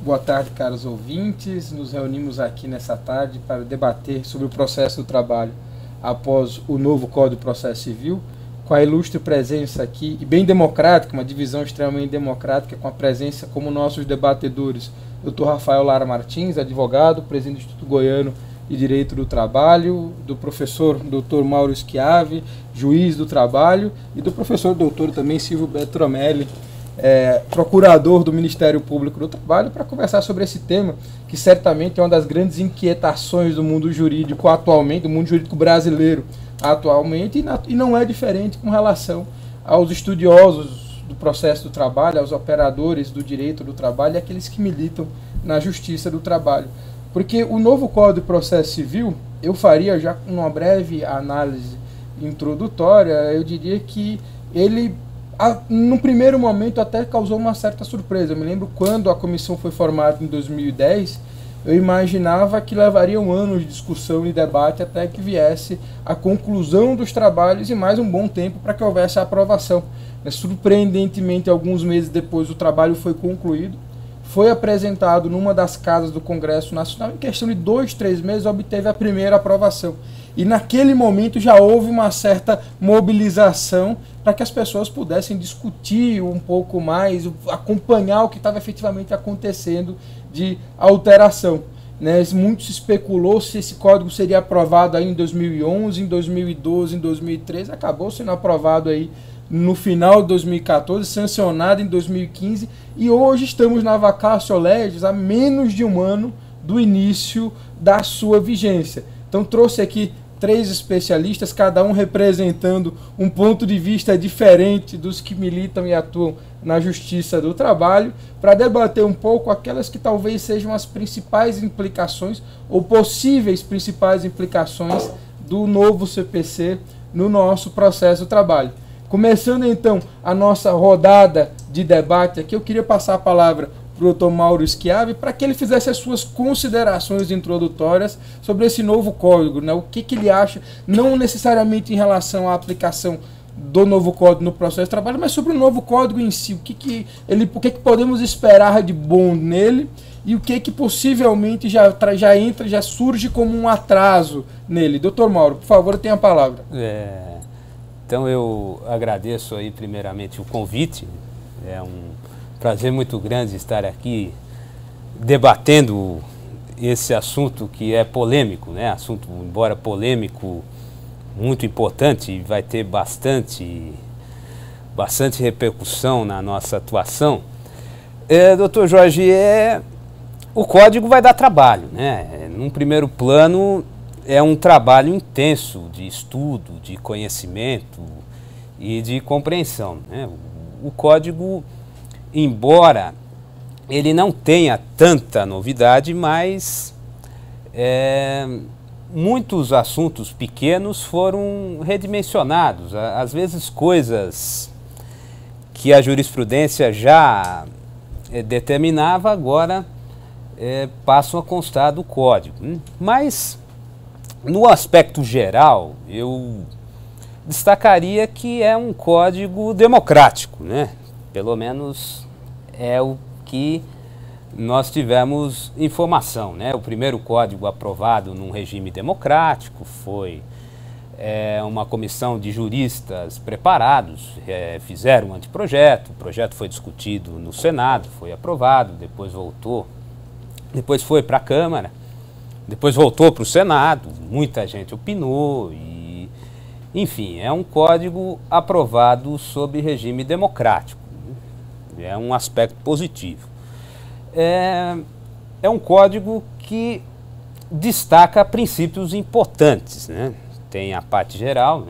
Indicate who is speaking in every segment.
Speaker 1: Boa tarde, caros ouvintes. Nos reunimos aqui nessa tarde para debater sobre o processo do trabalho após o novo Código de Processo Civil, com a ilustre presença aqui, e bem democrática, uma divisão extremamente democrática, com a presença como nossos debatedores, Dr. Rafael Lara Martins, advogado, presidente do Instituto Goiano de Direito do Trabalho, do professor Dr. Mauro Schiavi, juiz do trabalho, e do professor doutor também Silvio Betromelli, procurador do Ministério Público do Trabalho, para conversar sobre esse tema, que certamente é uma das grandes inquietações do mundo jurídico atualmente, do mundo jurídico brasileiro atualmente, e não é diferente com relação aos estudiosos do processo do trabalho, aos operadores do direito do trabalho e aqueles que militam na justiça do trabalho. Porque o novo Código de Processo Civil, eu faria já uma breve análise introdutória, eu diria que ele, no primeiro momento, até causou uma certa surpresa. Eu me lembro quando a comissão foi formada em 2010, eu imaginava que levaria um ano de discussão e debate até que viesse a conclusão dos trabalhos e mais um bom tempo para que houvesse a aprovação. Surpreendentemente, alguns meses depois, o trabalho foi concluído, foi apresentado numa das casas do Congresso Nacional, em questão de 2, 3 meses obteve a primeira aprovação. E naquele momento já houve uma certa mobilização para que as pessoas pudessem discutir um pouco mais, acompanhar o que estava efetivamente acontecendo de alteração. Muito se especulou se esse código seria aprovado aí em 2011, em 2012, em 2013, acabou sendo aprovado aí no final de 2014, sancionado em 2015, e hoje estamos na vacatio legis há menos de um ano do início da sua vigência. Então trouxe aqui 3 especialistas, cada um representando um ponto de vista diferente dos que militam e atuam na Justiça do Trabalho, para debater um pouco aquelas que talvez sejam as principais implicações ou possíveis principais implicações do novo CPC no nosso processo do trabalho. Começando então a nossa rodada de debate aqui, eu queria passar a palavra para o Dr. Mauro Schiavi, para que ele fizesse as suas considerações introdutórias sobre esse novo código, o que ele acha, não necessariamente em relação à aplicação do novo código no processo de trabalho, mas sobre o novo código em si, o que podemos esperar de bom nele e o que possivelmente já surge como um atraso nele. Dr. Mauro, por favor, tenha a palavra.
Speaker 2: Então eu agradeço aí primeiramente o convite, é um prazer muito grande estar aqui debatendo esse assunto que é polêmico, assunto, embora polêmico, muito importante e vai ter bastante repercussão na nossa atuação. Doutor Jorge, o código vai dar trabalho, Num primeiro plano, é um trabalho intenso de estudo, de conhecimento e de compreensão. O código, embora ele não tenha tanta novidade, mas muitos assuntos pequenos foram redimensionados. Às vezes coisas que a jurisprudência já determinava, agora passam a constar do código. Mas, no aspecto geral, eu destacaria que é um código democrático, Pelo menos é o que nós tivemos informação, O primeiro código aprovado num regime democrático foi uma comissão de juristas preparados, fizeram um anteprojeto, o projeto foi discutido no Senado, foi aprovado, depois foi para a Câmara, depois voltou para o Senado, muita gente opinou, e, enfim, é um código aprovado sob regime democrático. É um aspecto positivo. É um código que destaca princípios importantes, Tem a parte geral,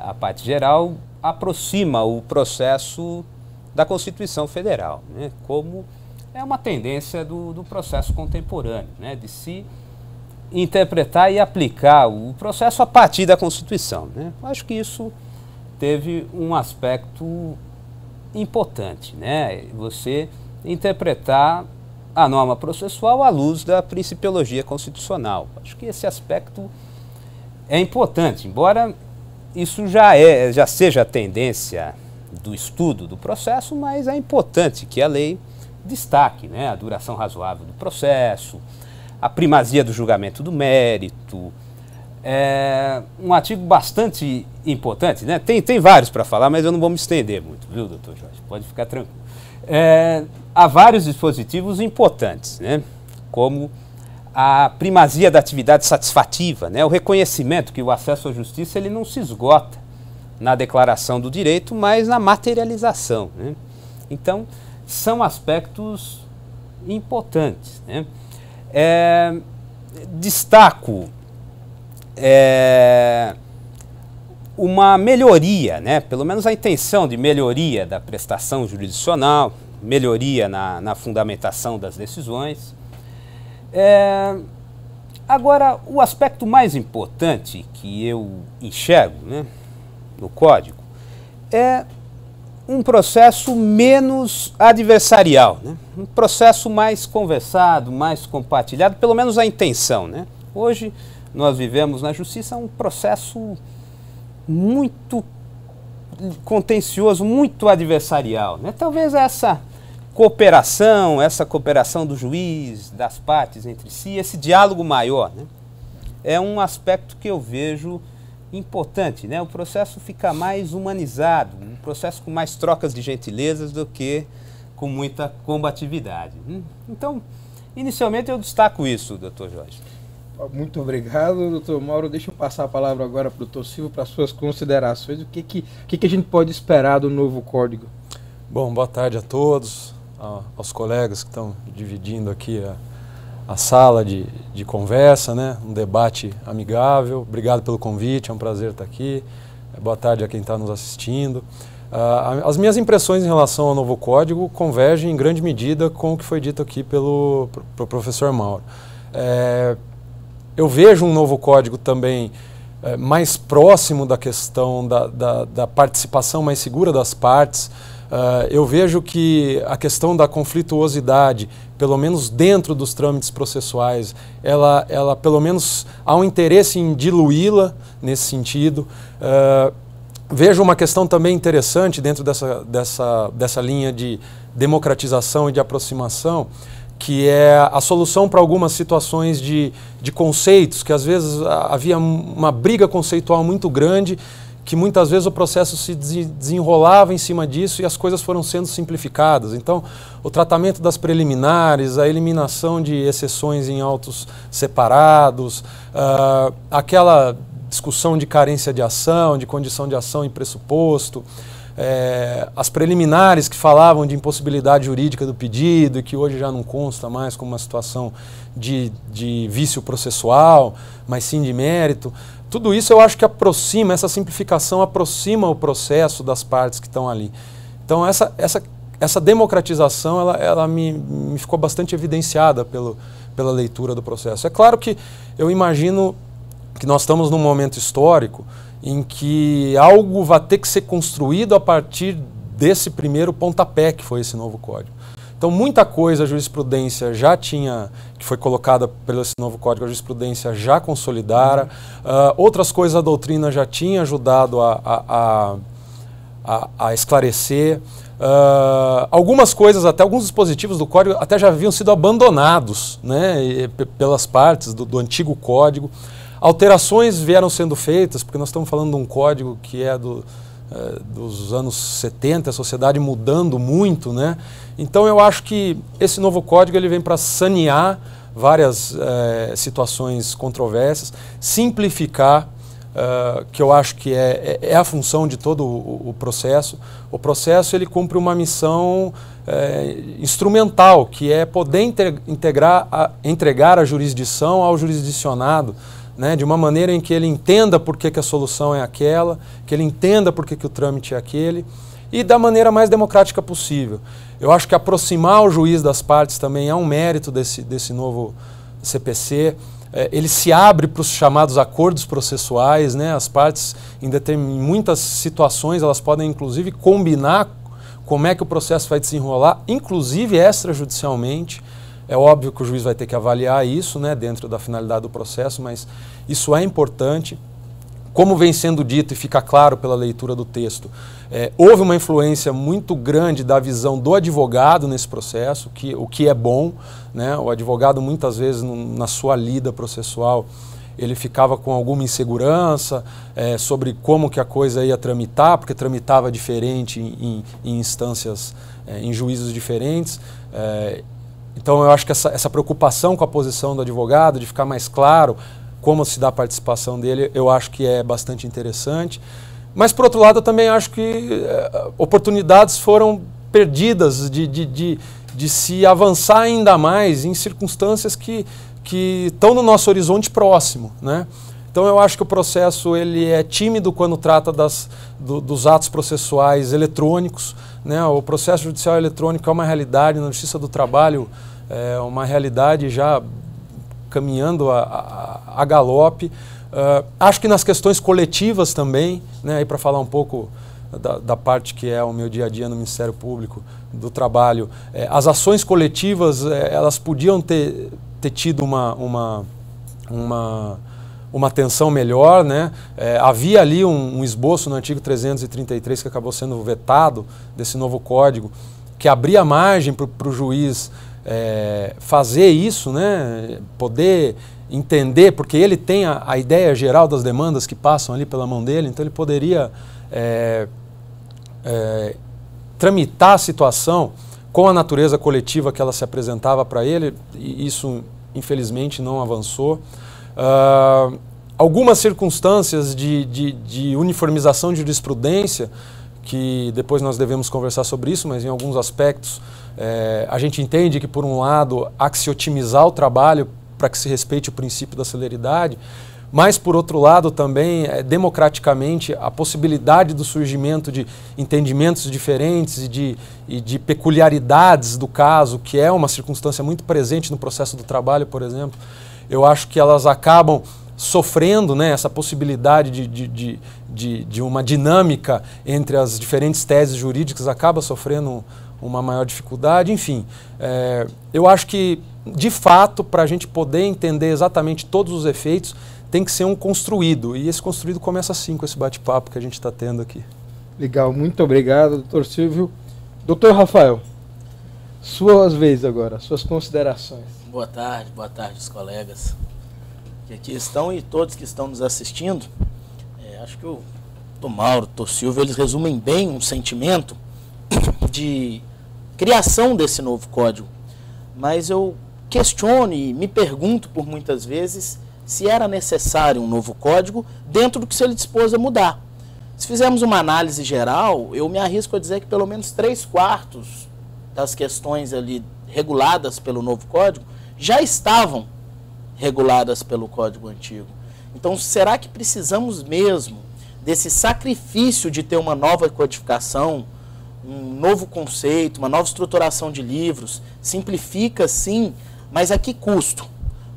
Speaker 2: a parte geral aproxima o processo da Constituição Federal, como é uma tendência do processo contemporâneo, de se interpretar e aplicar o processo a partir da Constituição. Acho que isso teve um aspecto importante, Você interpretar a norma processual à luz da principiologia constitucional. Acho que esse aspecto é importante, embora isso já seja a tendência do estudo do processo, mas é importante que a lei destaque, né, a duração razoável do processo, a primazia do julgamento do mérito. É um artigo bastante importante, né? Tem vários para falar, mas eu não vou me estender muito, viu, doutor Jorge? Pode ficar tranquilo. Há vários dispositivos importantes, né? Como a primazia da atividade satisfativa, né? O reconhecimento que o acesso à justiça ele não se esgota na declaração do direito, mas na materialização, né? Então, são aspectos importantes, né? Destaco uma melhoria, né? Pelo menos a intenção de melhoria da prestação jurisdicional, melhoria na fundamentação das decisões. Agora, o aspecto mais importante que eu enxergo, né, no Código é um processo menos adversarial, né? Um processo mais conversado, mais compartilhado, pelo menos a intenção, né? Hoje nós vivemos na justiça um processo muito contencioso, muito adversarial, né? Talvez essa cooperação do juiz, das partes entre si, esse diálogo maior, né? É um aspecto que eu vejo importante, né? O processo fica mais humanizado, um processo com mais trocas de gentilezas do que com muita combatividade. Então, inicialmente eu destaco isso, doutor Jorge.
Speaker 1: Muito obrigado, doutor Mauro. Deixa eu passar a palavra agora para o doutor Silvio para as suas considerações. O que a gente pode esperar do novo Código?
Speaker 3: Bom, boa tarde a todos, aos colegas que estão dividindo aqui a sala de conversa, né? Um debate amigável. Obrigado pelo convite, é um prazer estar aqui. Boa tarde a quem está nos assistindo. As minhas impressões em relação ao novo Código convergem em grande medida com o que foi dito aqui pelo professor Mauro. Eu vejo um novo Código também mais próximo da questão da participação mais segura das partes. Eu vejo que a questão da conflituosidade, pelo menos dentro dos trâmites processuais, ela pelo menos há um interesse em diluí-la nesse sentido. Vejo uma questão também interessante dentro dessa linha de democratização e de aproximação, que é a solução para algumas situações de conceitos, que às vezes havia uma briga conceitual muito grande, que muitas vezes o processo se desenrolava em cima disso e as coisas foram sendo simplificadas. Então, o tratamento das preliminares, a eliminação de exceções em autos separados, aquela discussão de carência de ação, de condição de ação e pressuposto, as preliminares que falavam de impossibilidade jurídica do pedido e que hoje já não consta mais como uma situação de vício processual, mas sim de mérito. Tudo isso eu acho que aproxima, essa simplificação aproxima o processo das partes que estão ali. Então essa democratização ela me ficou bastante evidenciada pela leitura do processo. É claro que eu imagino que nós estamos num momento histórico em que algo vai ter que ser construído a partir desse primeiro pontapé que foi esse novo Código. Então, muita coisa a jurisprudência já tinha, que foi colocada pelo esse novo Código, a jurisprudência já consolidara, outras coisas a doutrina já tinha ajudado a esclarecer, algumas coisas, até alguns dispositivos do Código até já haviam sido abandonados, né, pelas partes do antigo Código. Alterações vieram sendo feitas, porque nós estamos falando de um código que é dos anos 70, a sociedade mudando muito, né? Então eu acho que esse novo código ele vem para sanear várias situações controversas, simplificar, que eu acho que é a função de todo o processo. O processo ele cumpre uma missão instrumental, que é poder entregar a jurisdição ao jurisdicionado, né, de uma maneira em que ele entenda por que a solução é aquela, que ele entenda por que o trâmite é aquele, e da maneira mais democrática possível. Eu acho que aproximar o juiz das partes também é um mérito desse novo CPC. Ele se abre para os chamados acordos processuais, né? As partes, em muitas situações, elas podem inclusive combinar como é que o processo vai desenrolar, inclusive extrajudicialmente. É óbvio que o juiz vai ter que avaliar isso, né, dentro da finalidade do processo, mas isso é importante. como vem sendo dito e fica claro pela leitura do texto, houve uma influência muito grande da visão do advogado nesse processo, o que é bom, né? O advogado muitas vezes na sua lida processual ele ficava com alguma insegurança sobre como que a coisa ia tramitar, porque tramitava diferente em instâncias, em juízos diferentes. Então eu acho que essa preocupação com a posição do advogado, de ficar mais claro como se dá a participação dele, eu acho que é bastante interessante. Mas, por outro lado, eu também acho que oportunidades foram perdidas de se avançar ainda mais em circunstâncias que estão no nosso horizonte próximo, né? Então eu acho que o processo ele é tímido quando trata dos atos processuais eletrônicos, né? O processo judicial eletrônico é uma realidade na Justiça do Trabalho, é uma realidade já caminhando a galope. Acho que nas questões coletivas também, né, para falar um pouco da parte que é o meu dia a dia no Ministério Público do Trabalho, as ações coletivas elas podiam ter tido uma atenção melhor, né? Havia ali um esboço no artigo 333 que acabou sendo vetado desse novo código, que abria margem para o juiz fazer isso, né? Poder entender, porque ele tem a ideia geral das demandas que passam ali pela mão dele, então ele poderia tramitar a situação com a natureza coletiva que ela se apresentava para ele, e isso infelizmente não avançou. Algumas circunstâncias de uniformização de jurisprudência, que depois nós devemos conversar sobre isso, mas em alguns aspectos a gente entende que, por um lado, há que se otimizar o trabalho para que se respeite o princípio da celeridade, mas, por outro lado, também, democraticamente, a possibilidade do surgimento de entendimentos diferentes e de peculiaridades do caso, que é uma circunstância muito presente no processo do trabalho, por exemplo, eu acho que elas acabam sofrendo, né, essa possibilidade de uma dinâmica entre as diferentes teses jurídicas, acaba sofrendo uma maior dificuldade. Enfim, eu acho que, de fato, para a gente poder entender exatamente todos os efeitos, tem que ser um construído, e esse construído começa assim, com esse bate-papo que a gente está tendo aqui.
Speaker 1: Legal, muito obrigado, doutor Silvio. Doutor Rafael, suas vezes agora, suas considerações.
Speaker 4: Boa tarde, os colegas que aqui estão e todos que estão nos assistindo. Acho que o doutor Mauro, o doutor Silvio, eles resumem bem um sentimento de criação desse novo código, mas eu questiono e me pergunto por muitas vezes se era necessário um novo código dentro do que ele dispôs a mudar. Se fizermos uma análise geral, eu me arrisco a dizer que pelo menos 3/4 das questões ali reguladas pelo novo código já estavam reguladas pelo código antigo. Então, será que precisamos mesmo desse sacrifício de ter uma nova codificação, um novo conceito, uma nova estruturação de livros? Simplifica, sim, mas a que custo?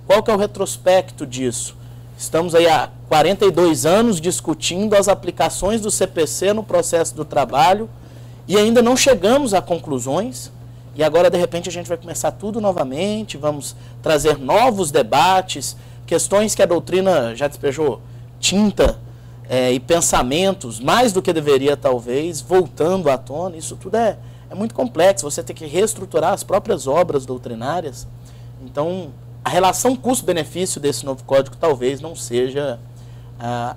Speaker 4: Qual que é o retrospecto disso? Estamos aí há 42 anos discutindo as aplicações do CPC no processo do trabalho e ainda não chegamos a conclusões. E agora, de repente, a gente vai começar tudo novamente, vamos trazer novos debates, questões que a doutrina já despejou tinta e pensamentos, mais do que deveria, talvez, voltando à tona. Isso tudo é muito complexo, você tem que reestruturar as próprias obras doutrinárias. Então, a relação custo-benefício desse novo código talvez não seja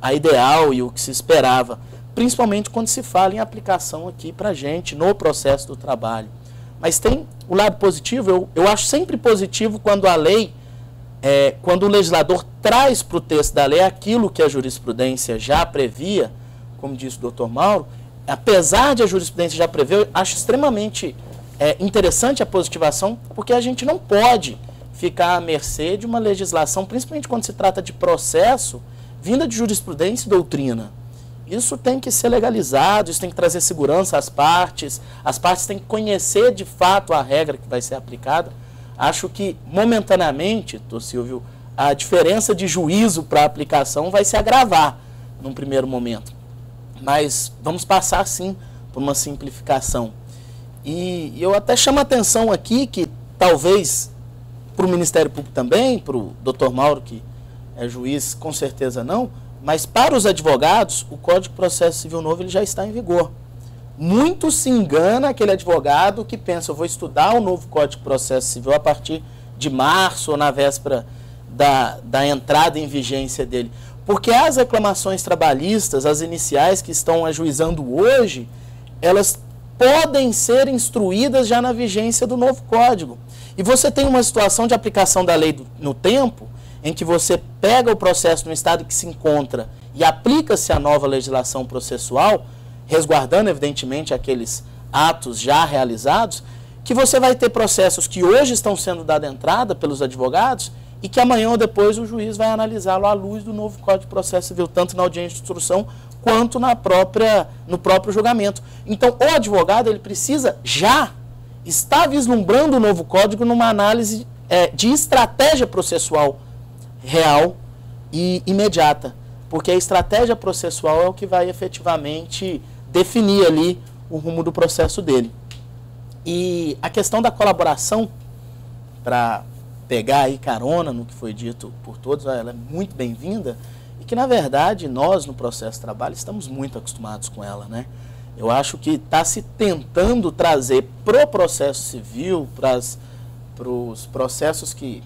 Speaker 4: a ideal e o que se esperava, principalmente quando se fala em aplicação aqui para a gente no processo do trabalho. Mas tem o lado positivo, eu acho sempre positivo quando a lei, quando o legislador traz para o texto da lei aquilo que a jurisprudência já previa, como disse o doutor Mauro. Apesar de a jurisprudência já prever, eu acho extremamente interessante a positivação, porque a gente não pode ficar à mercê de uma legislação, principalmente quando se trata de processo, vinda de jurisprudência e doutrina. Isso tem que ser legalizado, isso tem que trazer segurança às partes têm que conhecer de fato a regra que vai ser aplicada. Acho que, momentaneamente, doutor Silvio, a diferença de juízo para a aplicação vai se agravar num primeiro momento. Mas vamos passar, sim, por uma simplificação. E eu até chamo a atenção aqui que, talvez, para o Ministério Público também, para o doutor Mauro, que é juiz, com certeza não, Mas para os advogados, o Código de Processo Civil novo ele já está em vigor. Muito se engana aquele advogado que pensa, eu vou estudar o novo Código de Processo Civil a partir de março ou na véspera da entrada em vigência dele. Porque as reclamações trabalhistas, as iniciais que estão ajuizando hoje, elas podem ser instruídas já na vigência do novo Código. E você tem uma situação de aplicação da lei no tempo, em que você pega o processo no estado que se encontra e aplica-se a nova legislação processual, resguardando, evidentemente, aqueles atos já realizados, que você vai ter processos que hoje estão sendo dados entrada pelos advogados e que amanhã ou depois o juiz vai analisá-lo à luz do novo Código de Processo Civil, tanto na audiência de instrução quanto no próprio julgamento. Então, o advogado ele precisa já estar vislumbrando o novo Código numa análise de estratégia processual real e imediata, porque a estratégia processual é o que vai efetivamente definir ali o rumo do processo dele. E a questão da colaboração, para pegar aí carona no que foi dito por todos, ela é muito bem-vinda e que, na verdade, nós no processo de trabalho estamos muito acostumados com ela, né? Eu acho que está se tentando trazer para o processo civil, para os processos que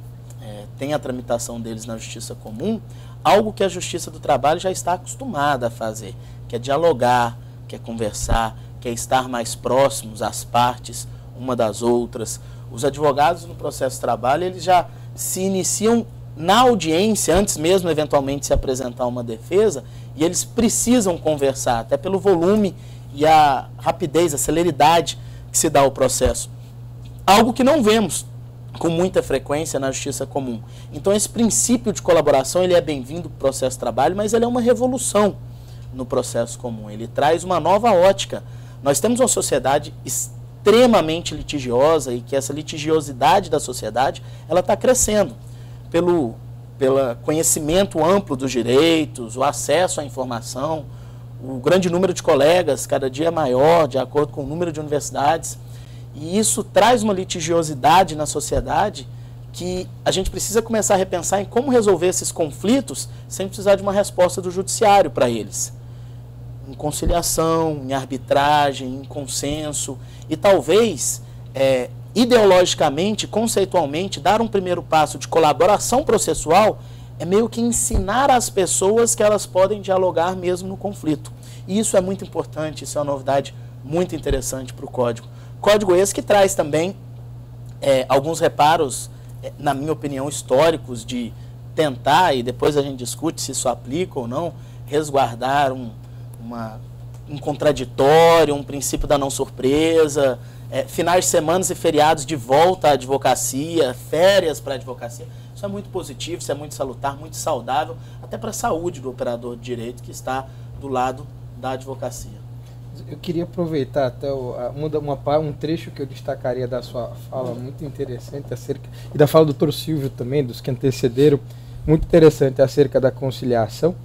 Speaker 4: têm a tramitação deles na justiça comum, algo que a justiça do trabalho já está acostumada a fazer, que é dialogar, que é conversar, que é estar mais próximos às partes, uma das outras. Os advogados no processo de trabalho, eles já se iniciam na audiência, antes mesmo eventualmente se apresentar uma defesa, e eles precisam conversar, até pelo volume e a rapidez, a celeridade que se dá ao processo. Algo que não vemos com muita frequência na justiça comum. Então esse princípio de colaboração, ele é bem-vindo para o processo de trabalho, mas ele é uma revolução no processo comum. Ele traz uma nova ótica. Nós temos uma sociedade extremamente litigiosa e que essa litigiosidade da sociedade, ela está crescendo pelo conhecimento amplo dos direitos, o acesso à informação, o grande número de colegas, cada dia maior, de acordo com o número de universidades. E isso traz uma litigiosidade na sociedade que a gente precisa começar a repensar em como resolver esses conflitos sem precisar de uma resposta do judiciário para eles. Em conciliação, em arbitragem, em consenso e talvez, ideologicamente, conceitualmente, dar um primeiro passo de colaboração processual é meio que ensinar às pessoas que elas podem dialogar mesmo no conflito. E isso é muito importante, isso é uma novidade muito interessante para o Código. Código esse que traz também alguns reparos, na minha opinião, históricos de tentar, e depois a gente discute se isso aplica ou não, resguardar um contraditório, um princípio da não surpresa, finais de semanas e feriados de volta à advocacia, férias para a advocacia. Isso é muito positivo, isso é muito salutar, muito saudável, até para a saúde do operador de direito que está do lado da advocacia.
Speaker 1: Eu queria aproveitar até um trecho que eu destacaria da sua fala, muito interessante, e da fala do Dr. Silvio também, dos que antecederam, muito interessante acerca da conciliação,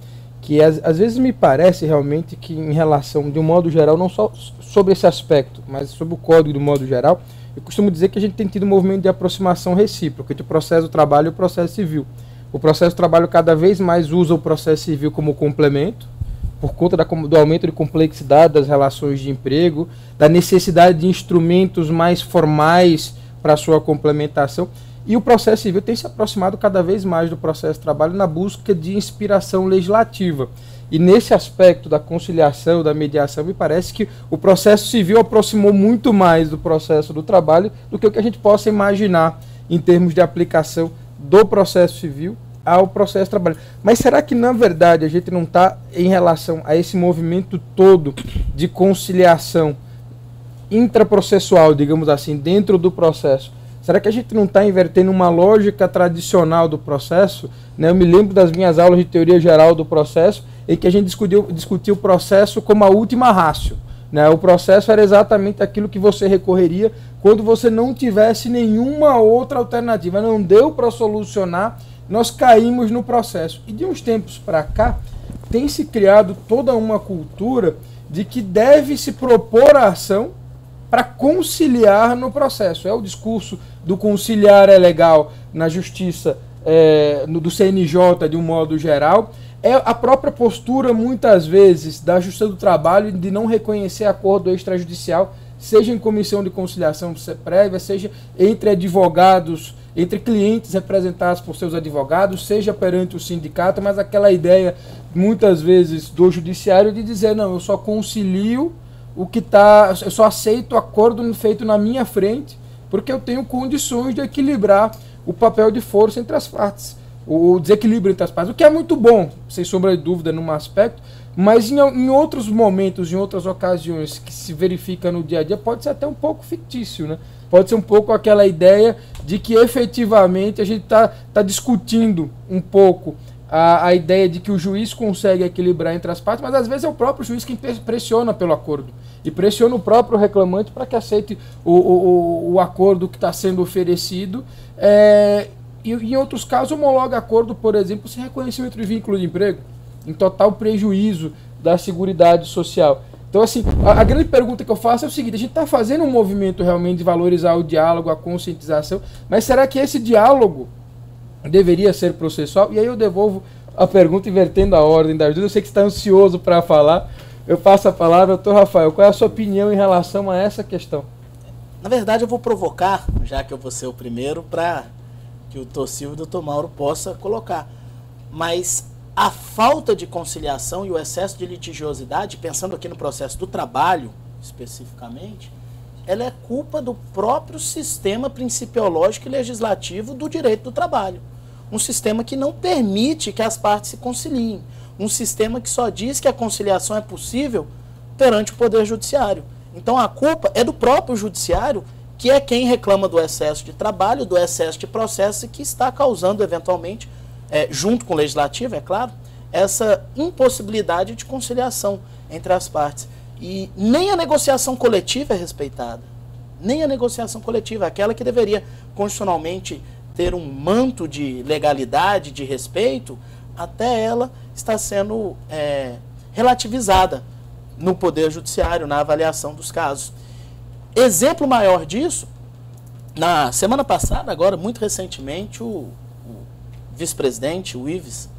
Speaker 1: que às vezes me parece realmente que em relação, de um modo geral, não só sobre esse aspecto, mas sobre o código de um modo geral, eu costumo dizer que a gente tem tido um movimento de aproximação recíproca entre o processo do trabalho e o processo civil. O processo do trabalho cada vez mais usa o processo civil como complemento, por conta do aumento de complexidade das relações de emprego, da necessidade de instrumentos mais formais para sua complementação, e o processo civil tem se aproximado cada vez mais do processo de trabalho na busca de inspiração legislativa. E nesse aspecto da conciliação, da mediação, me parece que o processo civil aproximou muito mais do processo do trabalho do que o que a gente possa imaginar em termos de aplicação do processo civil ao processo de trabalho. Mas será que, na verdade, a gente não está, em relação a esse movimento todo de conciliação intraprocessual, digamos assim, dentro do processo, será que a gente não está invertendo uma lógica tradicional do processo? Né? Eu me lembro das minhas aulas de teoria geral do processo, em que a gente discutiu o processo como a última ratio. Né? O processo era exatamente aquilo que você recorreria quando você não tivesse nenhuma outra alternativa. Não deu para solucionar, nós caímos no processo. E de uns tempos para cá, tem se criado toda uma cultura de que deve se propor a ação para conciliar no processo. É o discurso do conciliar é legal na justiça, do CNJ de um modo geral. é a própria postura, muitas vezes, da Justiça do Trabalho de não reconhecer acordo extrajudicial, seja em comissão de conciliação prévia, seja entre advogados, entre clientes representados por seus advogados, seja perante o sindicato, mas aquela ideia, muitas vezes, do judiciário de dizer, não, eu só concilio o que está, eu só aceito o acordo feito na minha frente, porque eu tenho condições de equilibrar o papel de força entre as partes, o desequilíbrio entre as partes, o que é muito bom, sem sombra de dúvida, num aspecto, mas em outros momentos, em outras ocasiões que se verifica no dia a dia, pode ser até um pouco fictício, né? Pode ser um pouco aquela ideia de que efetivamente a gente tá discutindo um pouco a ideia de que o juiz consegue equilibrar entre as partes, mas às vezes é o próprio juiz quem pressiona pelo acordo e pressiona o próprio reclamante para que aceite o acordo que está sendo oferecido. E em outros casos homologa acordo, por exemplo, sem reconhecimento de vínculo de emprego, em total prejuízo da Seguridade Social. Então, assim, a grande pergunta que eu faço é o seguinte: a gente está fazendo um movimento realmente de valorizar o diálogo, a conscientização, mas será que esse diálogo deveria ser processual? E aí eu devolvo a pergunta invertendo a ordem da ajuda. Eu sei que você está ansioso para falar. Eu passo a palavra, doutor Rafael. Qual é a sua opinião em relação a essa questão?
Speaker 4: Na verdade, eu vou provocar, já que eu vou ser o primeiro, para que o doutor Silvio e o doutor Mauro possam colocar. Mas a falta de conciliação e o excesso de litigiosidade, pensando aqui no processo do trabalho, especificamente, ela é culpa do próprio sistema principiológico e legislativo do direito do trabalho. Um sistema que não permite que as partes se conciliem. Um sistema que só diz que a conciliação é possível perante o Poder Judiciário. Então a culpa é do próprio Judiciário, que é quem reclama do excesso de trabalho, do excesso de processo, e que está causando, eventualmente, junto com o Legislativo, é claro, essa impossibilidade de conciliação entre as partes. E nem a negociação coletiva é respeitada. Nem a negociação coletiva, aquela que deveria constitucionalmente ter um manto de legalidade, de respeito, até ela está sendo relativizada no Poder Judiciário, na avaliação dos casos. Exemplo maior disso, na semana passada, agora muito recentemente, o vice-presidente, o Ives,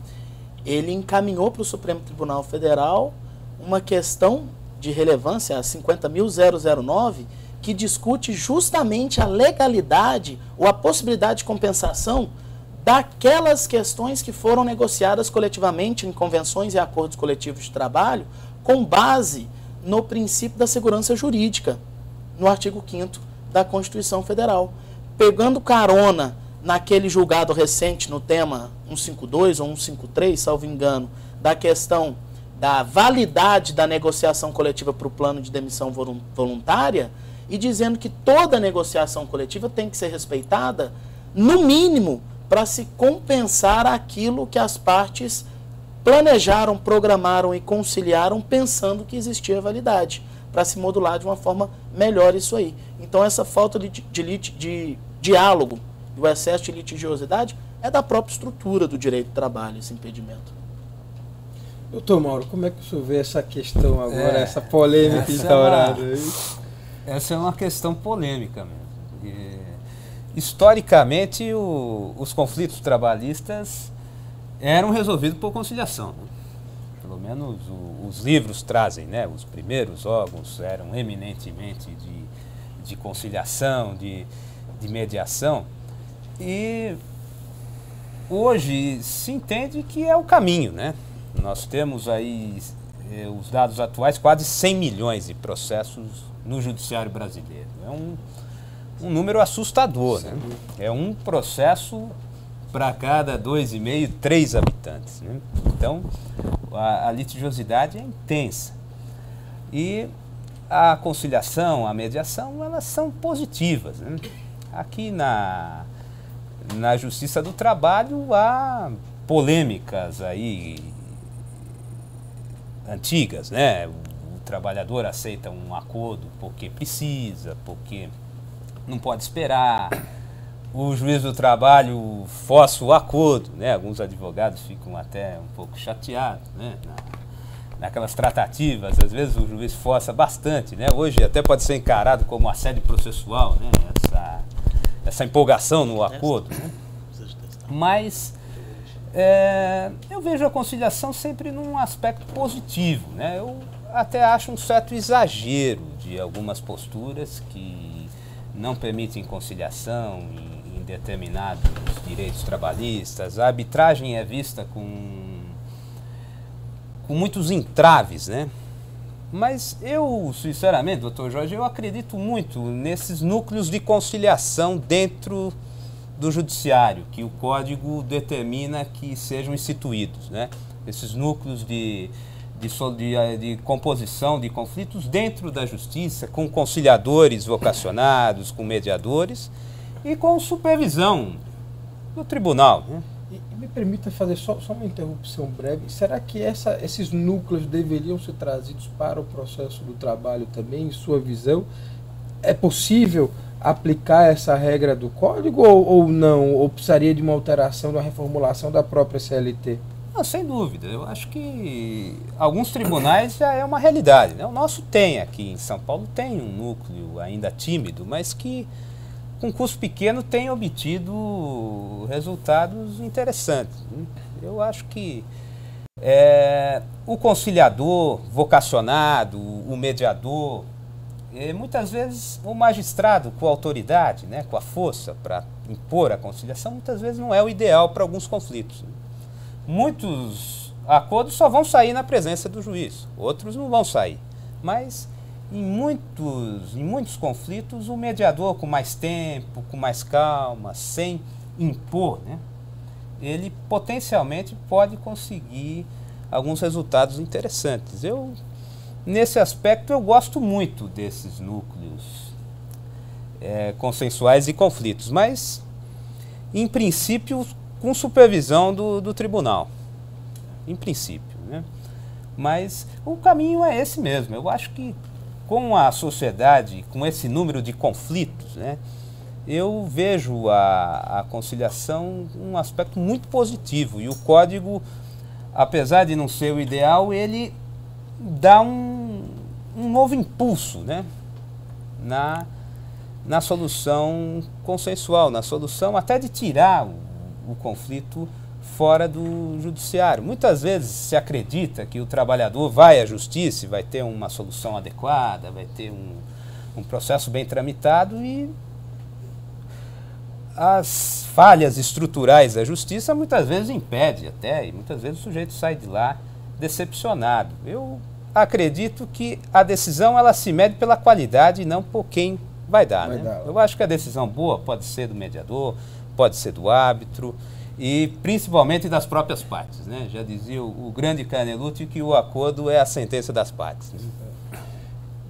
Speaker 4: ele encaminhou para o Supremo Tribunal Federal uma questão de relevância, a 50.009, que discute justamente a legalidade ou a possibilidade de compensação daquelas questões que foram negociadas coletivamente em convenções e acordos coletivos de trabalho, com base no princípio da segurança jurídica, no artigo 5º da Constituição Federal. Pegando carona naquele julgado recente no tema 152 ou 153, salvo engano, da questão da validade da negociação coletiva para o plano de demissão voluntária, e dizendo que toda negociação coletiva tem que ser respeitada, no mínimo, para se compensar aquilo que as partes planejaram, programaram e conciliaram pensando que existia validade, para se modular de uma forma melhor isso aí. Então essa falta de diálogo e o excesso de litigiosidade é da própria estrutura do direito do trabalho, esse impedimento.
Speaker 1: Doutor Mauro, como é que o senhor vê essa questão agora, essa polêmica instaurada aí?
Speaker 2: Essa é uma questão polêmica mesmo. Historicamente, os conflitos trabalhistas eram resolvidos por conciliação, né? Pelo menos os livros trazem, né? Os primeiros órgãos eram eminentemente de conciliação, de mediação. E hoje se entende que é o caminho, né? Nós temos aí, os dados atuais, quase 100 milhões de processos no judiciário brasileiro. É um número assustador, né? É um processo para cada 2,5, 3 habitantes, né? Então, a litigiosidade é intensa. E a conciliação, a mediação, elas são positivas, né? Aqui na Justiça do Trabalho há polêmicas aí antigas, né? O trabalhador aceita um acordo porque precisa, porque não pode esperar. O juiz do trabalho força o acordo, né? Alguns advogados ficam até um pouco chateados, né? Naquelas tratativas, às vezes o juiz força bastante, né? Hoje até pode ser encarado como assédio processual, né? Essa empolgação no acordo, né? Mas eu vejo a conciliação sempre num aspecto positivo, né? Eu até acho um certo exagero de algumas posturas que não permitem conciliação em determinados direitos trabalhistas. A arbitragem é vista com muitos entraves, né? Mas eu, sinceramente, doutor Jorge, eu acredito muito nesses núcleos de conciliação dentro do judiciário, que o Código determina que sejam instituídos, né? Esses núcleos de composição de conflitos dentro da justiça, com conciliadores vocacionados, com mediadores e com supervisão do tribunal, né?
Speaker 1: E me permita fazer só uma interrupção breve. Será que esses núcleos deveriam ser trazidos para o processo do trabalho também, em sua visão? É possível aplicar essa regra do Código ou não? Ou precisaria de uma alteração, de uma reformulação da própria CLT?
Speaker 2: Não, sem dúvida. Eu acho que alguns tribunais já é uma realidade, né? O nosso tem aqui em São Paulo, tem um núcleo ainda tímido, mas que com custo pequeno tem obtido resultados interessantes, né? Eu acho que o conciliador vocacionado, o mediador, muitas vezes o magistrado com a autoridade, né, com a força para impor a conciliação, muitas vezes não é o ideal para alguns conflitos, né? Muitos acordos só vão sair na presença do juiz, outros não vão sair. Mas em muitos conflitos, o mediador com mais tempo, com mais calma, sem impor, né, ele potencialmente pode conseguir alguns resultados interessantes. Nesse aspecto, eu gosto muito desses núcleos consensuais e conflitos, mas, em princípio, com supervisão do tribunal, em princípio, né? Mas o caminho é esse mesmo. Eu acho que com a sociedade, com esse número de conflitos, né, eu vejo a conciliação um aspecto muito positivo. E o Código, apesar de não ser o ideal, ele dá um novo impulso, né, na solução consensual, na solução até de tirar o conflito fora do judiciário. Muitas vezes se acredita que o trabalhador vai à justiça e vai ter uma solução adequada, vai ter um processo bem tramitado, e as falhas estruturais da justiça muitas vezes impedem até, e muitas vezes o sujeito sai de lá decepcionado. Eu acredito que a decisão ela se mede pela qualidade e não por quem vai dar, né? Eu acho que a decisão boa pode ser do mediador, pode ser do árbitro e principalmente das próprias partes, né? Já dizia o grande Canelucci que o acordo é a sentença das partes, né?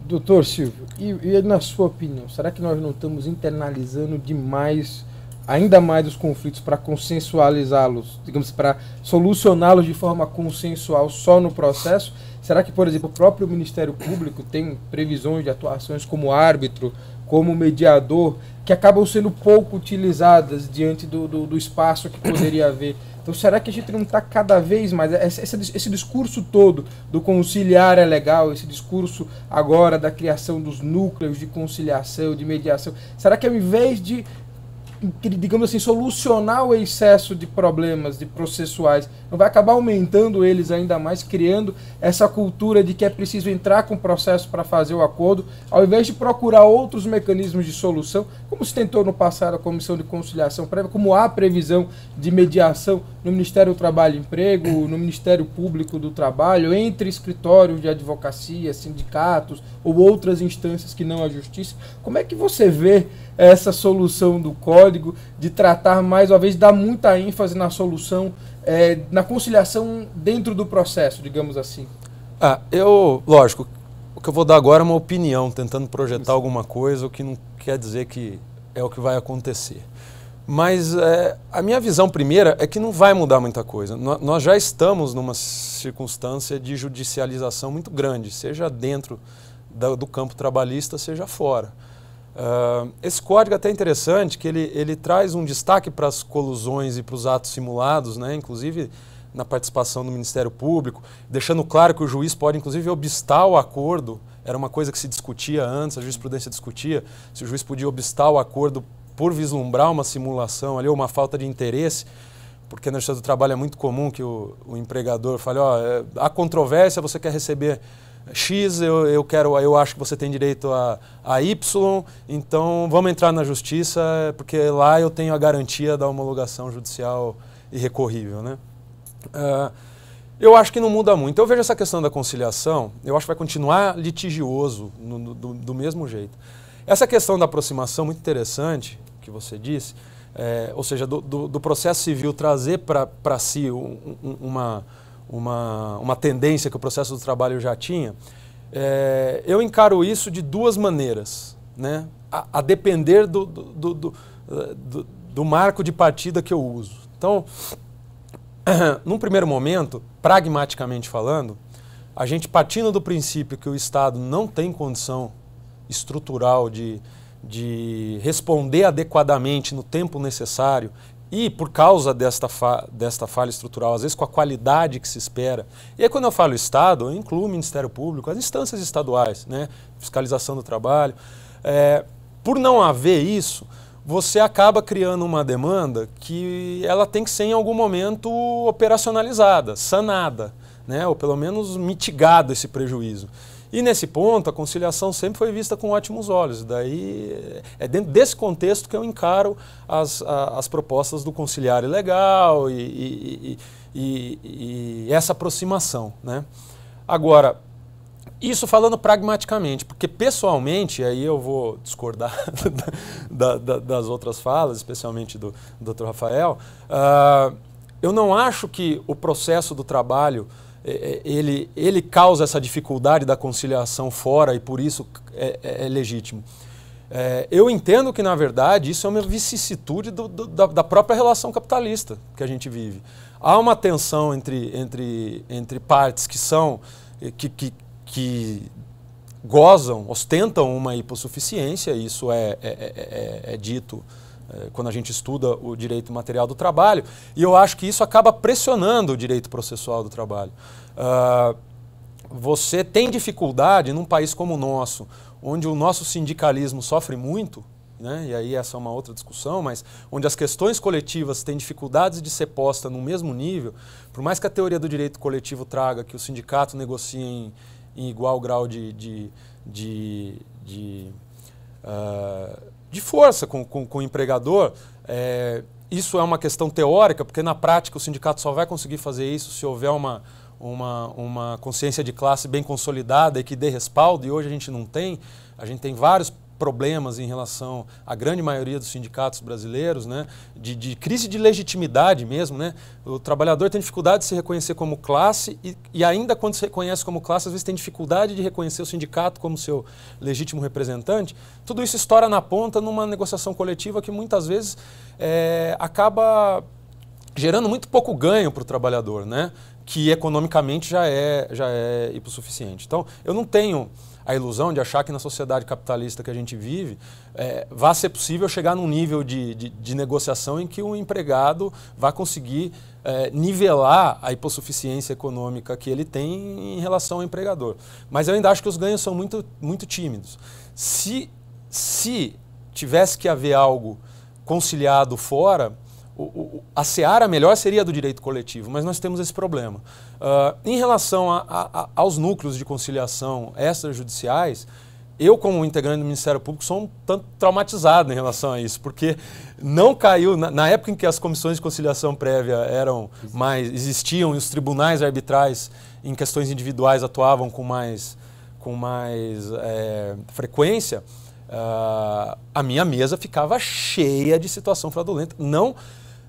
Speaker 1: Doutor Silvio, e na sua opinião, será que nós não estamos internalizando demais, ainda mais os conflitos para consensualizá-los, digamos, para solucioná-los de forma consensual só no processo? Será que, por exemplo, o próprio Ministério Público tem previsões de atuações como árbitro, como mediador, que acabam sendo pouco utilizadas diante do espaço que poderia haver? Então, será que a gente não está cada vez mais... Esse discurso todo do conciliar é legal, esse discurso agora da criação dos núcleos de conciliação, de mediação, será que ao invés de, digamos assim, solucionar o excesso de problemas de processuais, não vai acabar aumentando eles ainda mais, criando essa cultura de que é preciso entrar com o processo para fazer o acordo, ao invés de procurar outros mecanismos de solução, como se tentou no passado a Comissão de Conciliação Prévia, como há previsão de mediação no Ministério do Trabalho e Emprego, no Ministério Público do Trabalho, entre escritórios de advocacia, sindicatos ou outras instâncias que não a Justiça. Como é que você vê essa solução do Código de tratar mais uma vez, dar muita ênfase na solução, na conciliação dentro do processo, digamos assim?
Speaker 3: Lógico, o que eu vou dar agora é uma opinião, tentando projetar alguma coisa, o que não quer dizer que é o que vai acontecer. Mas a minha visão primeira é que não vai mudar muita coisa. Nós já estamos numa circunstância de judicialização muito grande, seja dentro do campo trabalhista, seja fora. Esse código é até interessante, que ele traz um destaque para as colusões e para os atos simulados, né? Inclusive na participação do Ministério Público, deixando claro que o juiz pode inclusive obstar o acordo. Era uma coisa que se discutia antes, a jurisprudência discutia, se o juiz podia obstar o acordo por vislumbrar uma simulação ali, ou uma falta de interesse, porque na Justiça do Trabalho é muito comum que o empregador fale, ó, há controvérsia, você quer receber X, eu acho que você tem direito a Y, então vamos entrar na Justiça, porque lá eu tenho a garantia da homologação judicial irrecorrível, né? Eu acho que não muda muito. Eu vejo essa questão da conciliação, eu acho que vai continuar litigioso do mesmo jeito. Essa questão da aproximação, muito interessante, que você disse, ou seja, do processo civil trazer para si uma tendência que o processo do trabalho já tinha, eu encaro isso de duas maneiras, né? A depender do marco de partida que eu uso. Então, num primeiro momento, pragmaticamente falando, a gente partindo do princípio que o Estado não tem condição estrutural de responder adequadamente no tempo necessário e por causa desta falha estrutural, às vezes com a qualidade que se espera. E aí quando eu falo Estado, eu incluo o Ministério Público, as instâncias estaduais, né? Fiscalização do trabalho. Por não haver isso, você acaba criando uma demanda que ela tem que ser em algum momento operacionalizada, sanada, né? Ou pelo menos mitigado esse prejuízo. E nesse ponto, a conciliação sempre foi vista com ótimos olhos. Daí é dentro desse contexto que eu encaro as propostas do conciliário legal e essa aproximação, né? Agora, isso falando pragmaticamente, porque pessoalmente, aí eu vou discordar das outras falas, especialmente do Dr. Rafael, eu não acho que o processo do trabalho ele causa essa dificuldade da conciliação fora e por isso é legítimo. Eu entendo que, na verdade, isso é uma vicissitude da própria relação capitalista que a gente vive. Há uma tensão entre partes que gozam, ostentam uma hipossuficiência, isso é dito quando a gente estuda o direito material do trabalho, e eu acho que isso acaba pressionando o direito processual do trabalho. Você tem dificuldade num país como o nosso, onde o nosso sindicalismo sofre muito, né? E aí essa é uma outra discussão, mas onde as questões coletivas têm dificuldades de ser posta no mesmo nível, por mais que a teoria do direito coletivo traga que o sindicato negocie em igual grau de força com o empregador, isso é uma questão teórica, porque na prática o sindicato só vai conseguir fazer isso se houver uma consciência de classe bem consolidada e que dê respaldo, e hoje a gente tem vários problemas em relação à grande maioria dos sindicatos brasileiros, né, de crise de legitimidade mesmo, né? O trabalhador tem dificuldade de se reconhecer como classe e ainda quando se reconhece como classe, às vezes tem dificuldade de reconhecer o sindicato como seu legítimo representante. Tudo isso estoura na ponta numa negociação coletiva que muitas vezes acaba gerando muito pouco ganho para o trabalhador, né? Que economicamente já é hipossuficiente. Então, eu não tenho a ilusão de achar que na sociedade capitalista que a gente vive vai ser possível chegar num nível de negociação em que o empregado vai conseguir nivelar a hipossuficiência econômica que ele tem em relação ao empregador. Mas eu ainda acho que os ganhos são muito, muito tímidos. Se tivesse que haver algo conciliado fora, a seara melhor seria a do direito coletivo, mas nós temos esse problema. Em relação aos núcleos de conciliação extrajudiciais, eu, como integrante do Ministério Público, sou um tanto traumatizado em relação a isso, porque não caiu, na época em que as comissões de conciliação prévia existiam e os tribunais arbitrais em questões individuais atuavam com mais frequência, a minha mesa ficava cheia de situação fraudulenta.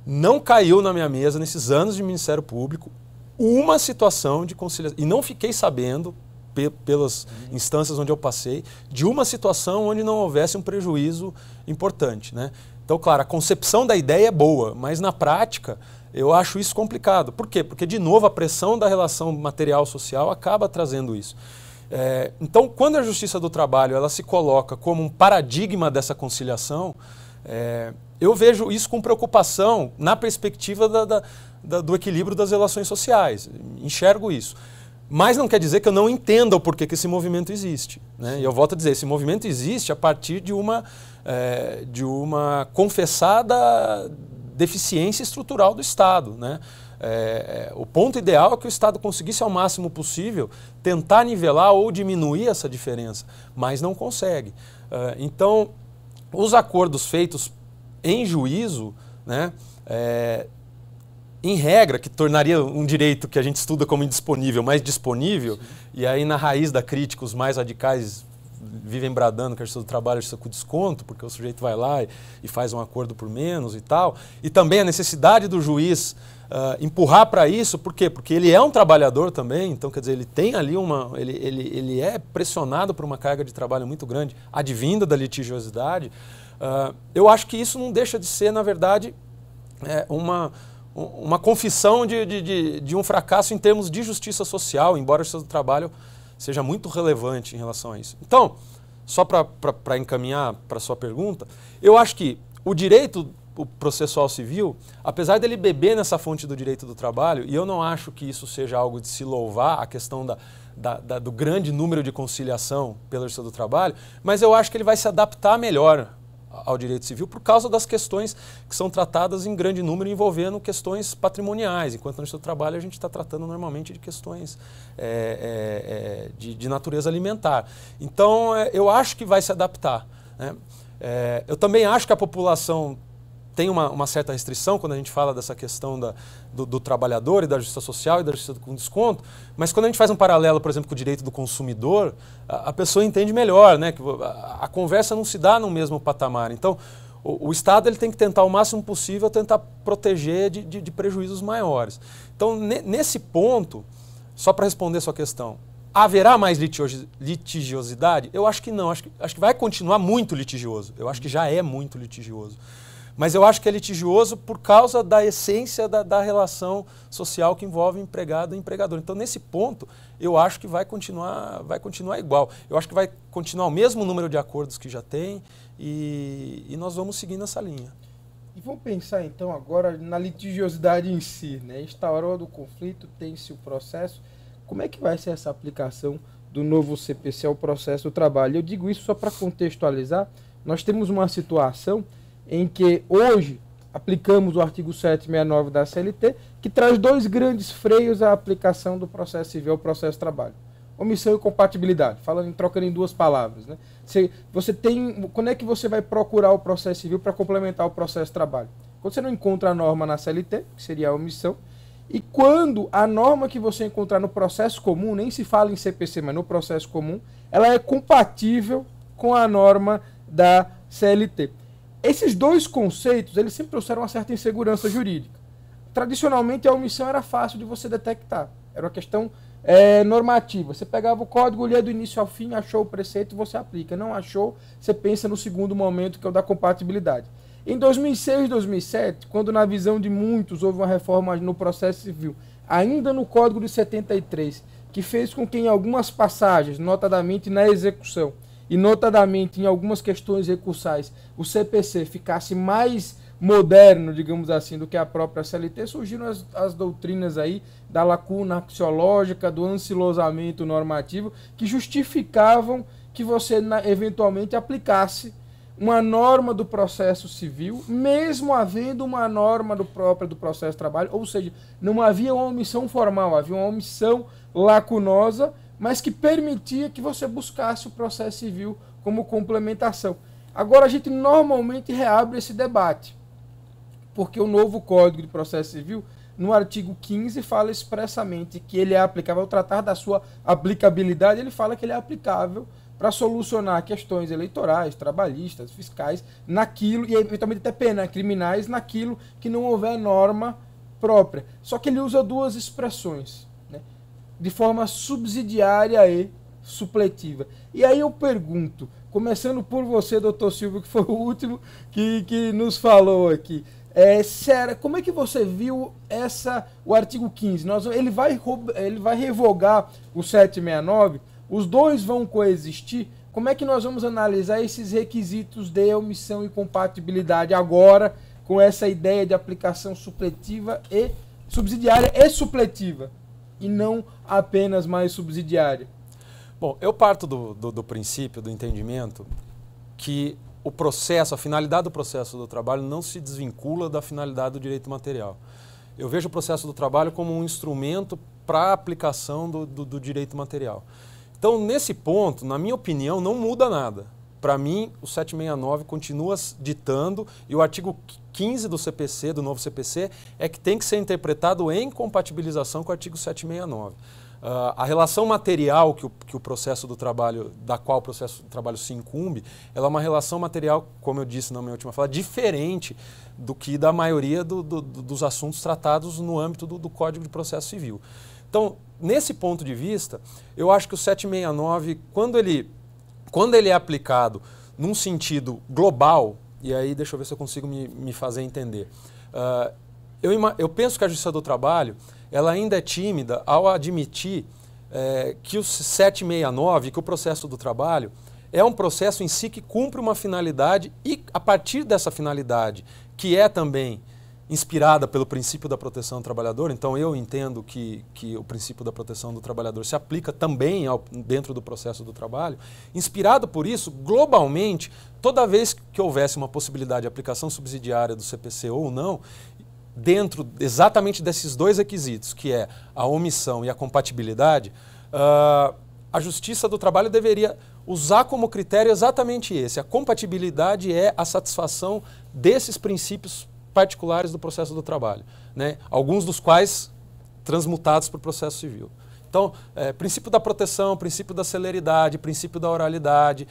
Speaker 3: Não caiu na minha mesa, nesses anos de Ministério Público, uma situação de conciliação. E não fiquei sabendo, pelas instâncias onde eu passei, de uma situação onde não houvesse um prejuízo importante, né? Então, claro, a concepção da ideia é boa, mas na prática eu acho isso complicado. Por quê? Porque, de novo, a pressão da relação material-social acaba trazendo isso. Então, quando a Justiça do Trabalho ela se coloca como um paradigma dessa conciliação, eu vejo isso com preocupação na perspectiva do equilíbrio das relações sociais. Enxergo isso. Mas não quer dizer que eu não entenda o porquê que esse movimento existe, né? E eu volto a dizer, esse movimento existe a partir de uma confessada deficiência estrutural do Estado, né? O ponto ideal é que o Estado conseguisse ao máximo possível tentar nivelar ou diminuir essa diferença, mas não consegue. Então, os acordos feitos em juízo, né, em regra, que tornaria um direito que a gente estuda como indisponível mais disponível, sim, e aí na raiz da crítica os mais radicais vivem bradando que a justiça do trabalho é justiça com desconto, porque o sujeito vai lá e faz um acordo por menos e tal. E também a necessidade do juiz empurrar para isso, por quê? Porque ele é um trabalhador também, então quer dizer, ele tem ali ele é pressionado por uma carga de trabalho muito grande, advinda da litigiosidade. Eu acho que isso não deixa de ser, na verdade, uma confissão de um fracasso em termos de justiça social, embora a justiça do trabalho seja muito relevante em relação a isso. Então, só para encaminhar para a sua pergunta, eu acho que o direito processual civil, apesar dele beber nessa fonte do direito do trabalho, e eu não acho que isso seja algo de se louvar, a questão do grande número de conciliação pela justiça do trabalho, mas eu acho que ele vai se adaptar melhor ao direito civil por causa das questões que são tratadas em grande número envolvendo questões patrimoniais, enquanto no justiça do trabalho a gente está tratando normalmente de questões de natureza alimentar. Então, eu acho que vai se adaptar, né? Eu também acho que a população tem uma certa restrição quando a gente fala dessa questão do trabalhador e da justiça social e da justiça com desconto, mas quando a gente faz um paralelo, por exemplo, com o direito do consumidor, a pessoa entende melhor, né? Que a conversa não se dá no mesmo patamar. Então, o Estado ele tem que tentar o máximo possível tentar proteger de prejuízos maiores. Então, nesse ponto, só para responder a sua questão, haverá mais litigiosidade? Eu acho que não. Acho que vai continuar muito litigioso. Eu acho que já é muito litigioso. Mas eu acho que é litigioso por causa da essência da relação social que envolve empregado e empregador. Então, nesse ponto, eu acho que vai continuar igual. Eu acho que vai continuar o mesmo número de acordos que já tem e nós vamos seguir nessa linha.
Speaker 1: E vamos pensar, então, agora na litigiosidade em si, né? Instaurou do conflito, tem-se o processo. Como é que vai ser essa aplicação do novo CPC ao processo do trabalho? Eu digo isso só para contextualizar. Nós temos uma situação em que hoje aplicamos o artigo 769 da CLT, que traz dois grandes freios à aplicação do processo civil ao processo de trabalho. Omissão e compatibilidade, trocando em duas palavras, né? Quando é que você vai procurar o processo civil para complementar o processo de trabalho? Quando você não encontra a norma na CLT, que seria a omissão, e quando a norma que você encontrar no processo comum, nem se fala em CPC, mas no processo comum, ela é compatível com a norma da CLT. Esses dois conceitos, eles sempre trouxeram uma certa insegurança jurídica. Tradicionalmente, a omissão era fácil de você detectar. Era uma questão normativa. Você pegava o código, lia do início ao fim, achou o preceito, você aplica. Não achou, você pensa no segundo momento, que é o da compatibilidade. Em 2006 e 2007, quando na visão de muitos houve uma reforma no processo civil, ainda no Código de 73, que fez com que em algumas passagens, notadamente na execução, e notadamente em algumas questões recursais, o CPC ficasse mais moderno, digamos assim, do que a própria CLT, surgiram as doutrinas aí da lacuna axiológica, do ancilosamento normativo, que justificavam que você eventualmente aplicasse uma norma do processo civil, mesmo havendo uma norma própria do processo de trabalho, ou seja, não havia uma omissão formal, havia uma omissão lacunosa, mas que permitia que você buscasse o processo civil como complementação. Agora a gente normalmente reabre esse debate, porque o novo Código de Processo Civil, no artigo 15, fala expressamente que ele é aplicável, ao tratar da sua aplicabilidade, ele fala que ele é aplicável para solucionar questões eleitorais, trabalhistas, fiscais, naquilo, e eventualmente até penas criminais, naquilo que não houver norma própria. Só que ele usa duas expressões, né, de forma subsidiária e supletiva. E aí eu pergunto, começando por você, doutor Silvio, que foi o último que nos falou aqui, como é que você viu o artigo 15? Ele vai revogar o 769, os dois vão coexistir. Como é que nós vamos analisar esses requisitos de omissão e compatibilidade agora, com essa ideia de aplicação supletiva e subsidiária e supletiva, e não apenas mais subsidiária?
Speaker 3: Bom, eu parto do princípio, do entendimento, que o processo, a finalidade do processo do trabalho não se desvincula da finalidade do direito material. Eu vejo o processo do trabalho como um instrumento para a aplicação do direito material. Então, nesse ponto, na minha opinião, não muda nada. Para mim, o 769 continua ditando, e o artigo 15 do CPC, do novo CPC, é que tem que ser interpretado em compatibilização com o artigo 769. A relação material que o processo do trabalho, da qual o processo do trabalho se incumbe, ela é uma relação material, como eu disse na minha última fala, diferente do que da maioria dos assuntos tratados no âmbito do Código de Processo Civil. Então, nesse ponto de vista, eu acho que o 769, quando ele é aplicado num sentido global, e aí deixa eu ver se eu consigo me fazer entender. Eu penso que a Justiça do Trabalho ela ainda é tímida ao admitir que o 769, que o processo do trabalho, é um processo em si que cumpre uma finalidade e, a partir dessa finalidade, que é também inspirada pelo princípio da proteção do trabalhador, então eu entendo que o princípio da proteção do trabalhador se aplica também dentro do processo do trabalho, inspirado por isso, globalmente, toda vez que houvesse uma possibilidade de aplicação subsidiária do CPC ou não, dentro exatamente desses dois requisitos, que é a omissão e a compatibilidade, a Justiça do Trabalho deveria usar como critério exatamente esse. A compatibilidade é a satisfação desses princípios particulares do processo do trabalho, né? Alguns dos quais transmutados para o processo civil. Então, princípio da proteção, princípio da celeridade, princípio da oralidade.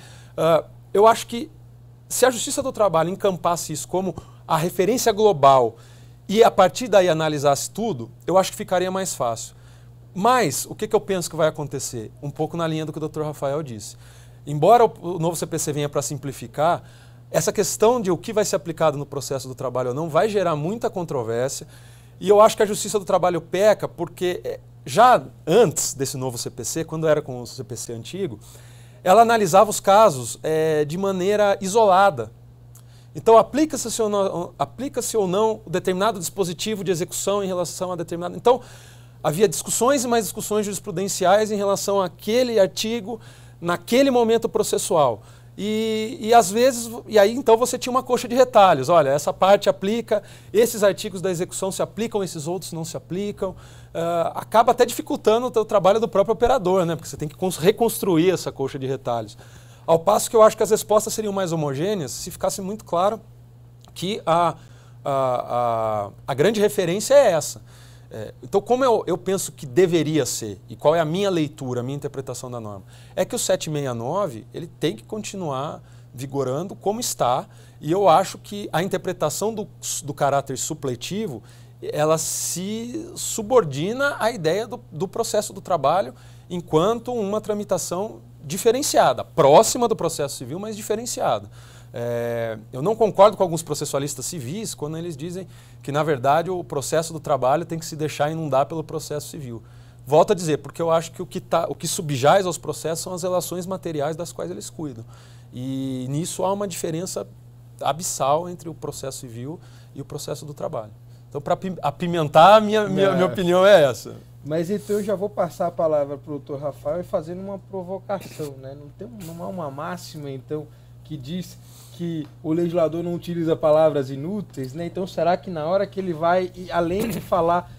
Speaker 3: Eu acho que se a Justiça do Trabalho encampasse isso como a referência global e a partir daí analisasse tudo, eu acho que ficaria mais fácil. Mas, o que eu penso que vai acontecer? Um pouco na linha do que o Dr. Rafael disse. Embora o novo CPC venha para simplificar, essa questão de o que vai ser aplicado no processo do trabalho ou não vai gerar muita controvérsia, e eu acho que a Justiça do Trabalho peca porque já antes desse novo CPC, quando era com o CPC antigo, ela analisava os casos de maneira isolada. Então, aplica-se ou não o determinado dispositivo de execução em relação a determinado... Então, havia discussões e mais discussões jurisprudenciais em relação àquele artigo, naquele momento processual. E às vezes, e aí então você tinha uma coxa de retalhos. Olha, essa parte aplica, esses artigos da execução se aplicam, esses outros não se aplicam. Acaba até dificultando o trabalho do próprio operador, né? Porque você tem que reconstruir essa coxa de retalhos. Ao passo que eu acho que as respostas seriam mais homogêneas se ficasse muito claro que a grande referência é essa. Então, como eu penso que deveria ser, e qual é a minha leitura, a minha interpretação da norma, é que o 769 ele tem que continuar vigorando como está, e eu acho que a interpretação do caráter supletivo, ela se subordina à ideia do processo do trabalho enquanto uma tramitação diferenciada, próxima do processo civil, mas diferenciada. Eu não concordo com alguns processualistas civis quando eles dizem que, na verdade, o processo do trabalho tem que se deixar inundar pelo processo civil. Volto a dizer, porque eu acho que o que subjaz aos processos são as relações materiais das quais eles cuidam. E nisso há uma diferença abissal entre o processo civil e o processo do trabalho. Então, para apimentar, minha opinião é essa.
Speaker 1: Mas então eu já vou passar a palavra para o Dr. Rafael e fazendo uma provocação, né? Não há uma máxima, então, que diz que o legislador não utiliza palavras inúteis, né? Então será que na hora que ele vai, além de falar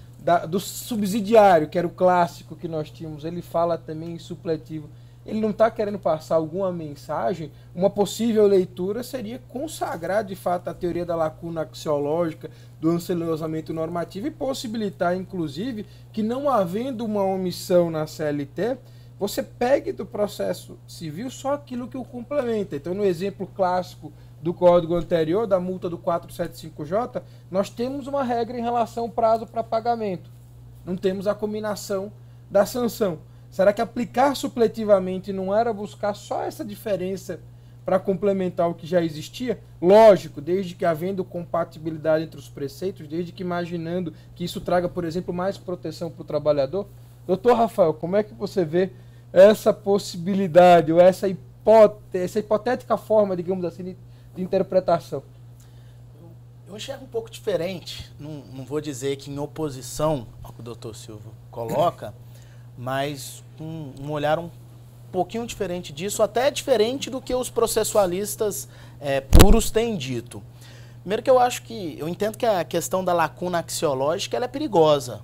Speaker 1: do subsidiário, que era o clássico que nós tínhamos, ele fala também em supletivo, ele não está querendo passar alguma mensagem? Uma possível leitura seria consagrar de fato a teoria da lacuna axiológica, do ansilosamento normativo e possibilitar inclusive que, não havendo uma omissão na CLT, você pegue do processo civil só aquilo que o complementa. Então, no exemplo clássico do código anterior, da multa do 475J, nós temos uma regra em relação ao prazo para pagamento. Não temos a combinação da sanção. Será que aplicar supletivamente não era buscar só essa diferença para complementar o que já existia? Lógico, desde que havendo compatibilidade entre os preceitos, desde que imaginando que isso traga, por exemplo, mais proteção para o trabalhador. Doutor Rafael, como é que você vê essa possibilidade ou essa hipotética forma, digamos assim, de interpretação?
Speaker 4: Eu enxergo um pouco diferente, não vou dizer que em oposição ao que o doutor Silva coloca, mas um olhar um pouquinho diferente disso, até diferente do que os processualistas puros têm dito. Primeiro que eu entendo que a questão da lacuna axiológica ela é perigosa.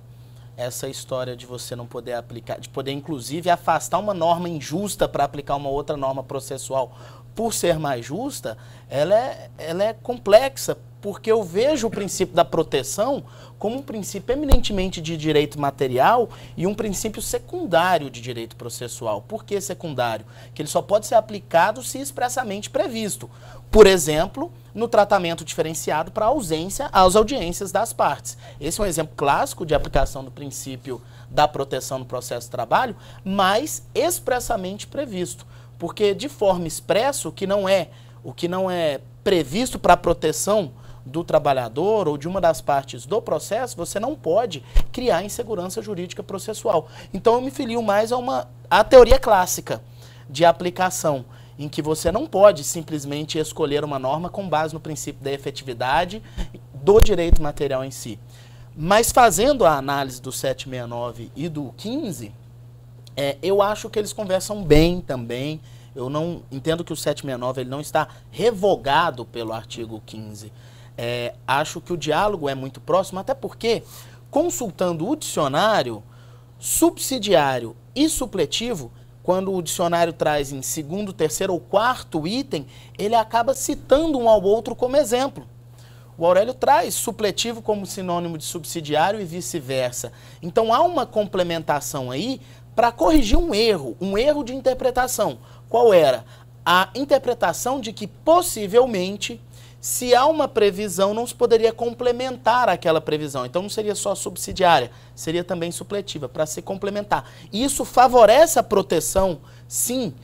Speaker 4: Essa história de você não poder aplicar, de poder inclusive afastar uma norma injusta para aplicar uma outra norma processual por ser mais justa, ela é complexa, porque eu vejo o princípio da proteção como um princípio eminentemente de direito material e um princípio secundário de direito processual. Por que secundário? Que ele só pode ser aplicado se expressamente previsto. Por exemplo, no tratamento diferenciado para ausência às audiências das partes. Esse é um exemplo clássico de aplicação do princípio da proteção no processo de trabalho, mas expressamente previsto. Porque de forma expressa, o que não é previsto para a proteção do trabalhador ou de uma das partes do processo, você não pode criar insegurança jurídica processual. Então eu me filio mais à teoria clássica de aplicação, em que você não pode simplesmente escolher uma norma com base no princípio da efetividade do direito material em si. Mas fazendo a análise do 769 e do 15, eu acho que eles conversam bem também. Eu não entendo que o 769 ele não está revogado pelo artigo 15. Acho que o diálogo é muito próximo, até porque, consultando o dicionário, subsidiário e supletivo, quando o dicionário traz em segundo, terceiro ou quarto item, ele acaba citando um ao outro como exemplo. O Aurélio traz supletivo como sinônimo de subsidiário e vice-versa. Então há uma complementação aí para corrigir um erro de interpretação. Qual era? A interpretação de que possivelmente, se há uma previsão, não se poderia complementar aquela previsão. Então não seria só subsidiária, seria também supletiva, para se complementar. E isso favorece a proteção, sim,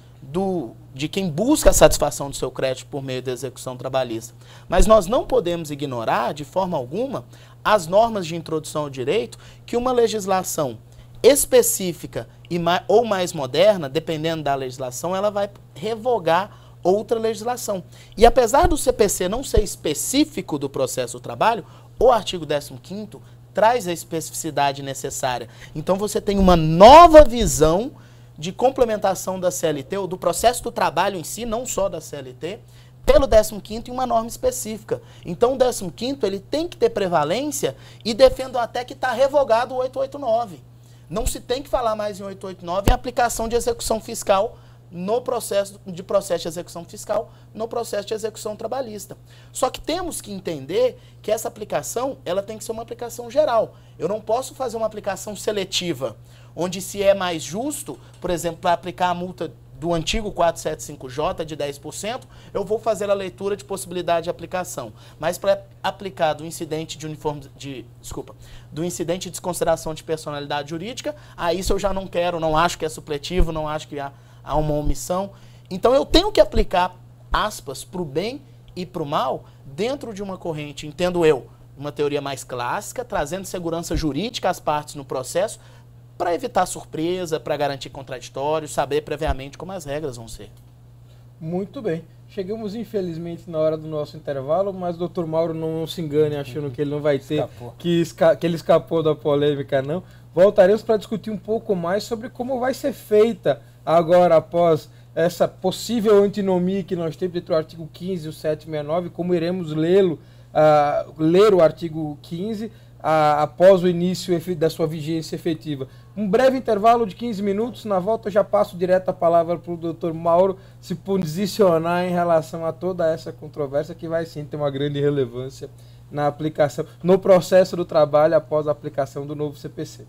Speaker 4: de quem busca a satisfação do seu crédito por meio da execução trabalhista. Mas nós não podemos ignorar, de forma alguma, as normas de introdução ao direito que uma legislação específica ou mais moderna, dependendo da legislação, ela vai revogar outra legislação. E apesar do CPC não ser específico do processo do trabalho, o artigo 15º traz a especificidade necessária. Então você tem uma nova visão de complementação da CLT, ou do processo do trabalho em si, não só da CLT, pelo 15º e uma norma específica. Então o 15º ele tem que ter prevalência e defendo até que está revogado o 889. Não se tem que falar mais em 889 em aplicação de execução fiscal no processo de execução fiscal, no processo de execução trabalhista. Só que temos que entender que essa aplicação ela tem que ser uma aplicação geral. Eu não posso fazer uma aplicação seletiva, onde se é mais justo, por exemplo, para aplicar a multa do antigo 475J de 10%, eu vou fazer a leitura de possibilidade de aplicação. Mas para aplicar do incidente do incidente de desconsideração de personalidade jurídica, aí isso eu já não quero, não acho que é supletivo, não acho que há uma omissão. Então eu tenho que aplicar, aspas, para o bem e para o mal, dentro de uma corrente, entendo eu, uma teoria mais clássica, trazendo segurança jurídica às partes no processo, para evitar surpresa, para garantir contraditório, saber previamente como as regras vão ser.
Speaker 1: Muito bem. Chegamos, infelizmente, na hora do nosso intervalo, mas o doutor Mauro não se engane achando que ele não vai ter, que ele escapou da polêmica, não. Voltaremos para discutir um pouco mais sobre como vai ser feita agora, após essa possível antinomia que nós temos entre o artigo 15 e o 769, como iremos ler o artigo 15 após o início da sua vigência efetiva. Um breve intervalo de 15 minutos, na volta eu já passo direto a palavra para o doutor Mauro se posicionar em relação a toda essa controvérsia que vai sim ter uma grande relevância na aplicação, no processo do trabalho após a aplicação do novo CPC.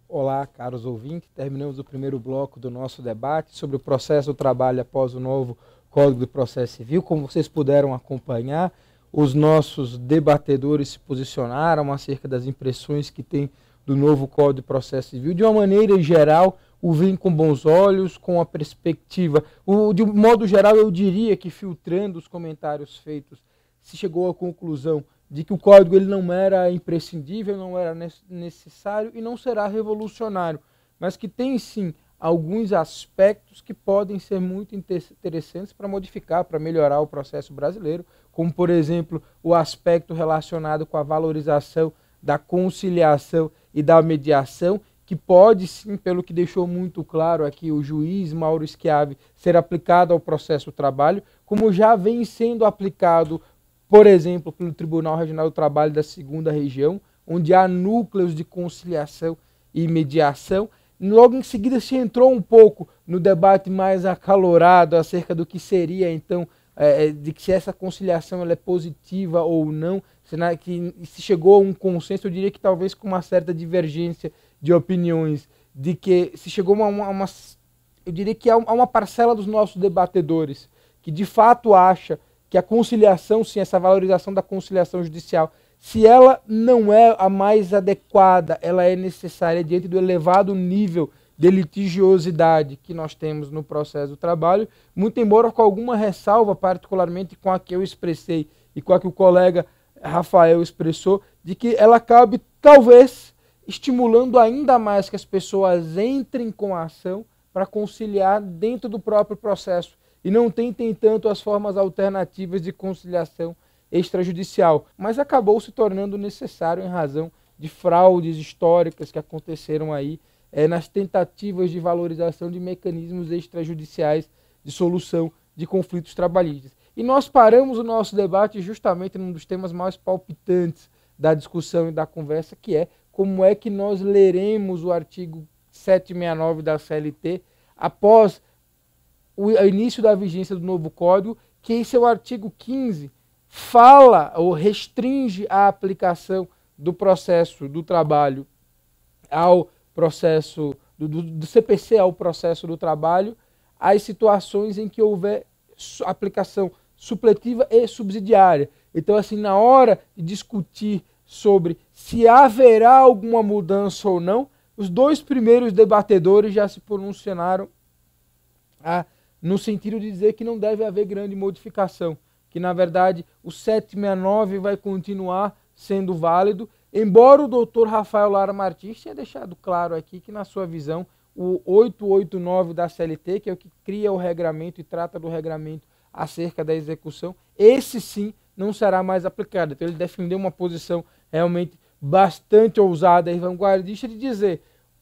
Speaker 1: Olá, caros ouvintes, terminamos o primeiro bloco do nosso debate sobre o processo do trabalho após o novo Código de Processo Civil. Como vocês puderam acompanhar, os nossos debatedores se posicionaram acerca das impressões que têm do novo Código de Processo Civil. De uma maneira geral, o veem com bons olhos, com a perspectiva. De um modo geral, eu diria que, filtrando os comentários feitos, se chegou à conclusão de que o código ele não era imprescindível, não era necessário e não será revolucionário, mas que tem sim alguns aspectos que podem ser muito interessantes para modificar, para melhorar o processo brasileiro, como, por exemplo, o aspecto relacionado com a valorização da conciliação e da mediação, que pode sim, pelo que deixou muito claro aqui o juiz Mauro Schiavi, ser aplicado ao processo do trabalho, como já vem sendo aplicado, por exemplo, pelo Tribunal Regional do Trabalho da 2ª Região, onde há núcleos de conciliação e mediação. Logo em seguida se entrou um pouco no debate mais acalorado acerca do que seria, então, de que se essa conciliação ela é positiva ou não, se chegou a um consenso, eu diria que talvez com uma certa divergência de opiniões, de que se chegou eu diria que há uma parcela dos nossos debatedores que de fato acha que a conciliação, sim, essa valorização da conciliação judicial, se ela não é a mais adequada, ela é necessária diante do elevado nível de litigiosidade que nós temos no processo do trabalho, muito embora com alguma ressalva, particularmente com a que eu expressei e com a que o colega Rafael expressou, de que ela cabe, talvez, estimulando ainda mais que as pessoas entrem com a ação para conciliar dentro do próprio processo e não tentem tanto as formas alternativas de conciliação extrajudicial, mas acabou se tornando necessário em razão de fraudes históricas que aconteceram aí nas tentativas de valorização de mecanismos extrajudiciais de solução de conflitos trabalhistas. E nós paramos o nosso debate justamente num dos temas mais palpitantes da discussão e da conversa, que é como é que nós leremos o artigo 769 da CLT após o início da vigência do novo Código, que em seu artigo 15 fala ou restringe a aplicação do processo do trabalho ao processo do CPC ao processo do trabalho, às situações em que houver aplicação supletiva e subsidiária. Então, assim, na hora de discutir sobre se haverá alguma mudança ou não, os dois primeiros debatedores já se pronunciaram no sentido de dizer que não deve haver grande modificação, que na verdade o 769 vai continuar sendo válido, embora o doutor Rafael Lara Martins tenha deixado claro aqui que na sua visão o 889 da CLT, que é o que cria o regramento e trata do regramento acerca da execução, esse sim não será mais aplicado. Então ele defendeu uma posição realmente bastante ousada e vanguardista de dizer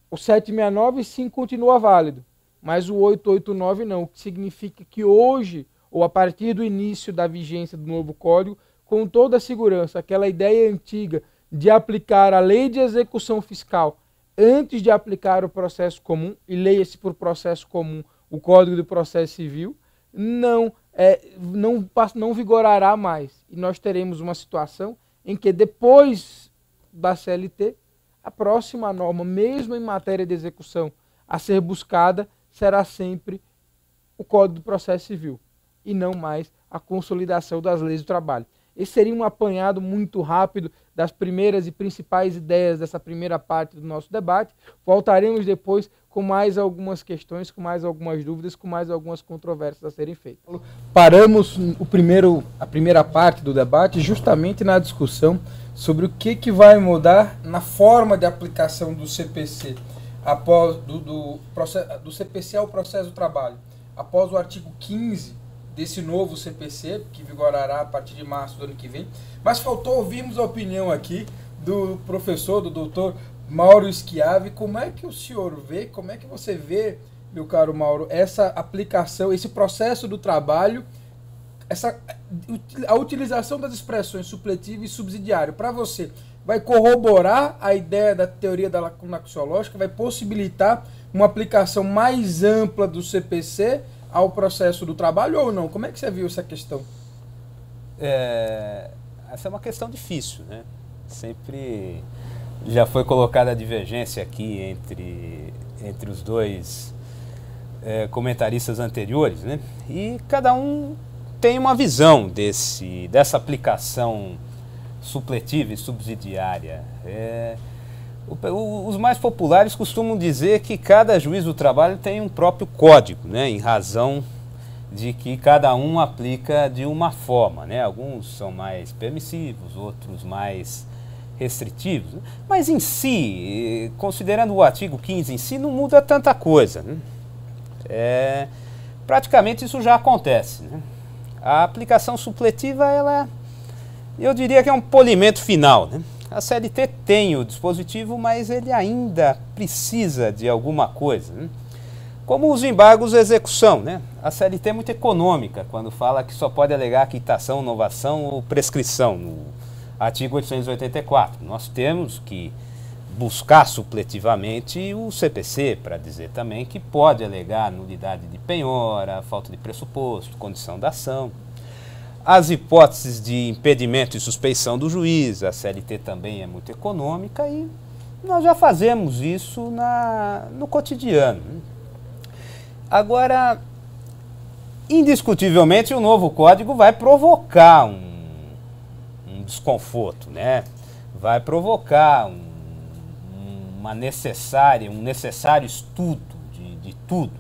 Speaker 1: o 769 sim continua válido, mas o 889 não, o que significa que hoje, ou a partir do início da vigência do novo Código, com toda a segurança, aquela ideia antiga de aplicar a lei de execução fiscal antes de aplicar o processo comum, e leia-se por processo comum o Código do Processo Civil, não vigorará mais. E nós teremos uma situação em que depois da CLT, a próxima norma, mesmo em matéria de execução, a ser buscada, será sempre o Código do Processo Civil, e não mais a consolidação das leis do trabalho. Esse seria um apanhado muito rápido das primeiras e principais ideias dessa primeira parte do nosso debate. Voltaremos depois com mais algumas questões, com mais algumas dúvidas, com mais algumas controvérsias a serem feitas. Paramos a primeira parte do debate justamente na discussão sobre o que vai mudar na forma de aplicação do CPC, após do CPC ao processo do trabalho, após o artigo 15 desse novo CPC, que vigorará a partir de março do ano que vem. Mas faltou ouvirmos a opinião aqui do professor, do doutor Mauro Schiavi. Como é que o senhor vê, como é que você vê, meu caro Mauro, essa aplicação, esse processo do trabalho, a utilização das expressões supletivo e subsidiário, para você, vai corroborar a ideia da teoria da lacuna axiológica, vai possibilitar uma aplicação mais ampla do CPC ao processo do trabalho ou não? Como é que você viu essa questão?
Speaker 2: Essa é uma questão difícil, né? Sempre já foi colocada a divergência aqui entre os dois comentaristas anteriores, né? E cada um tem uma visão dessa aplicação supletiva e subsidiária. Os mais populares costumam dizer que cada juiz do trabalho tem um próprio código, né, em razão de que cada um aplica de uma forma, né? Alguns são mais permissivos, outros mais restritivos, né? Mas em si, considerando o artigo 15 em si, não muda tanta coisa, né? Praticamente isso já acontece, né? A aplicação supletiva, eu diria que é um polimento final, né? A CLT tem o dispositivo, mas ele ainda precisa de alguma coisa, né? Como os embargos de execução, né? A CLT é muito econômica quando fala que só pode alegar quitação, inovação ou prescrição, no artigo 884. Nós temos que buscar supletivamente o CPC para dizer também que pode alegar nulidade de penhora, falta de pressuposto, condição da ação. As hipóteses de impedimento e suspeição do juiz, a CLT também é muito econômica e nós já fazemos isso no cotidiano. Agora, indiscutivelmente, o novo código vai provocar um desconforto, né? Vai provocar um necessário estudo de tudo.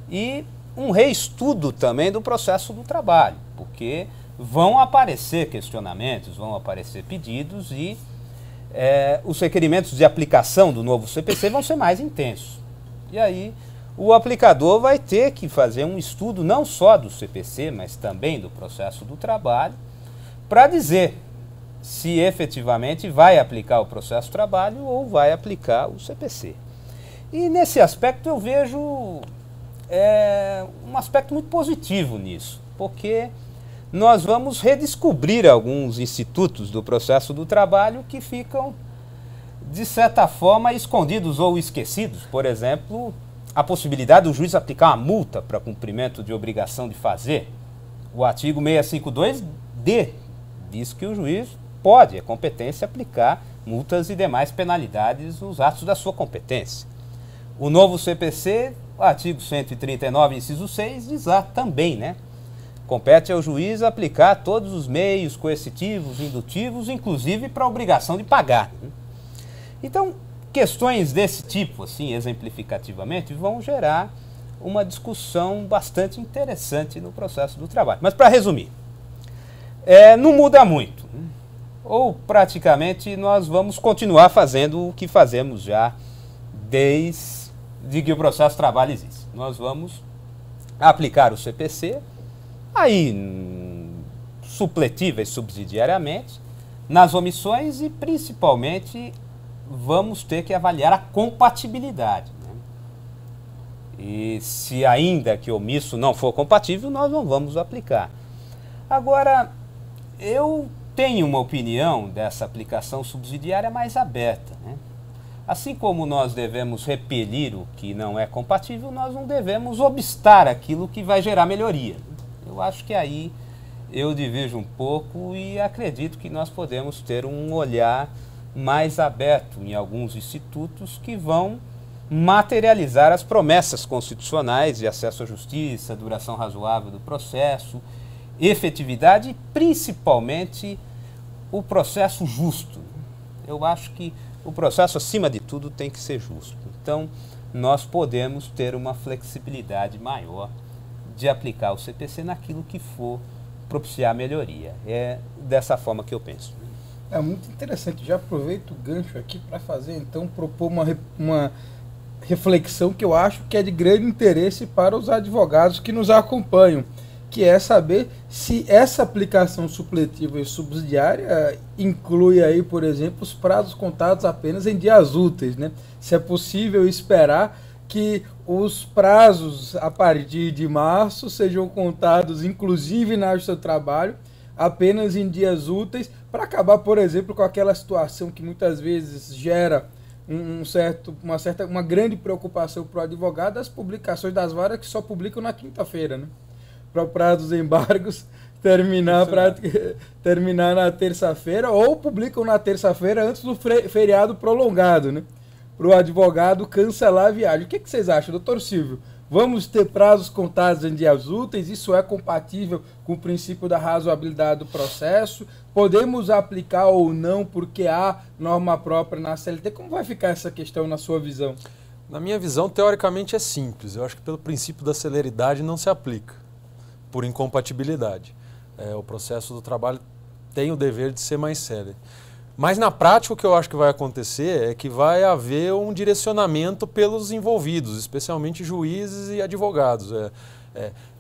Speaker 2: E um reestudo também do processo do trabalho, porque vão aparecer questionamentos, vão aparecer pedidos e os requerimentos de aplicação do novo CPC vão ser mais intensos. E aí o aplicador vai ter que fazer um estudo não só do CPC, mas também do processo do trabalho, para dizer se efetivamente vai aplicar o processo do trabalho ou vai aplicar o CPC. E nesse aspecto eu vejo um aspecto muito positivo nisso, porque nós vamos redescobrir alguns institutos do processo do trabalho que ficam, de certa forma, escondidos ou esquecidos. Por exemplo, a possibilidade do juiz aplicar uma multa para cumprimento de obrigação de fazer. O artigo 652D diz que o juiz pode, é competência, aplicar multas e demais penalidades nos atos da sua competência. O novo CPC, o artigo 139, inciso 6, diz lá também, né? Compete ao juiz aplicar todos os meios coercitivos, indutivos, inclusive para a obrigação de pagar. Então, questões desse tipo, assim, exemplificativamente, vão gerar uma discussão bastante interessante no processo do trabalho. Mas, para resumir, não muda muito. Ou, praticamente, nós vamos continuar fazendo o que fazemos já desde que o processo do trabalho existe. Nós vamos aplicar o CPC, aí, supletiva e subsidiariamente, nas omissões e, principalmente, vamos ter que avaliar a compatibilidade, né? E se ainda que omisso não for compatível, nós não vamos aplicar. Agora, eu tenho uma opinião dessa aplicação subsidiária mais aberta, né? Assim como nós devemos repelir o que não é compatível, nós não devemos obstar aquilo que vai gerar melhoria. Eu acho que aí eu divirjo um pouco e acredito que nós podemos ter um olhar mais aberto em alguns institutos que vão materializar as promessas constitucionais de acesso à justiça, duração razoável do processo, efetividade e, principalmente, o processo justo. Eu acho que o processo, acima de tudo, tem que ser justo. Então, nós podemos ter uma flexibilidade maior de aplicar o CPC naquilo que for propiciar melhoria. É dessa forma que eu penso.
Speaker 1: É muito interessante. Já aproveito o gancho aqui para fazer, então, propor uma reflexão que eu acho que é de grande interesse para os advogados que nos acompanham, que é saber se essa aplicação supletiva e subsidiária inclui aí, por exemplo, os prazos contados apenas em dias úteis, né? Se é possível esperar que os prazos a partir de março sejam contados, inclusive na Justiça do Trabalho, apenas em dias úteis, para acabar, por exemplo, com aquela situação que muitas vezes gera uma grande preocupação para o advogado, as publicações das varas que só publicam na quinta-feira, né? Para o prazo dos embargos terminar na terça-feira, ou publicam na terça-feira antes do feriado prolongado, né? Para o advogado cancelar a viagem. O que vocês acham, doutor Silvio? Vamos ter prazos contados em dias úteis? Isso é compatível com o princípio da razoabilidade do processo? Podemos aplicar ou não porque há norma própria na CLT? Como vai ficar essa questão na sua visão?
Speaker 3: Na minha visão, teoricamente é simples. Eu acho que pelo princípio da celeridade não se aplica, por incompatibilidade. O processo do trabalho tem o dever de ser mais célere. Mas na prática o que eu acho que vai acontecer é que vai haver um direcionamento pelos envolvidos, especialmente juízes e advogados.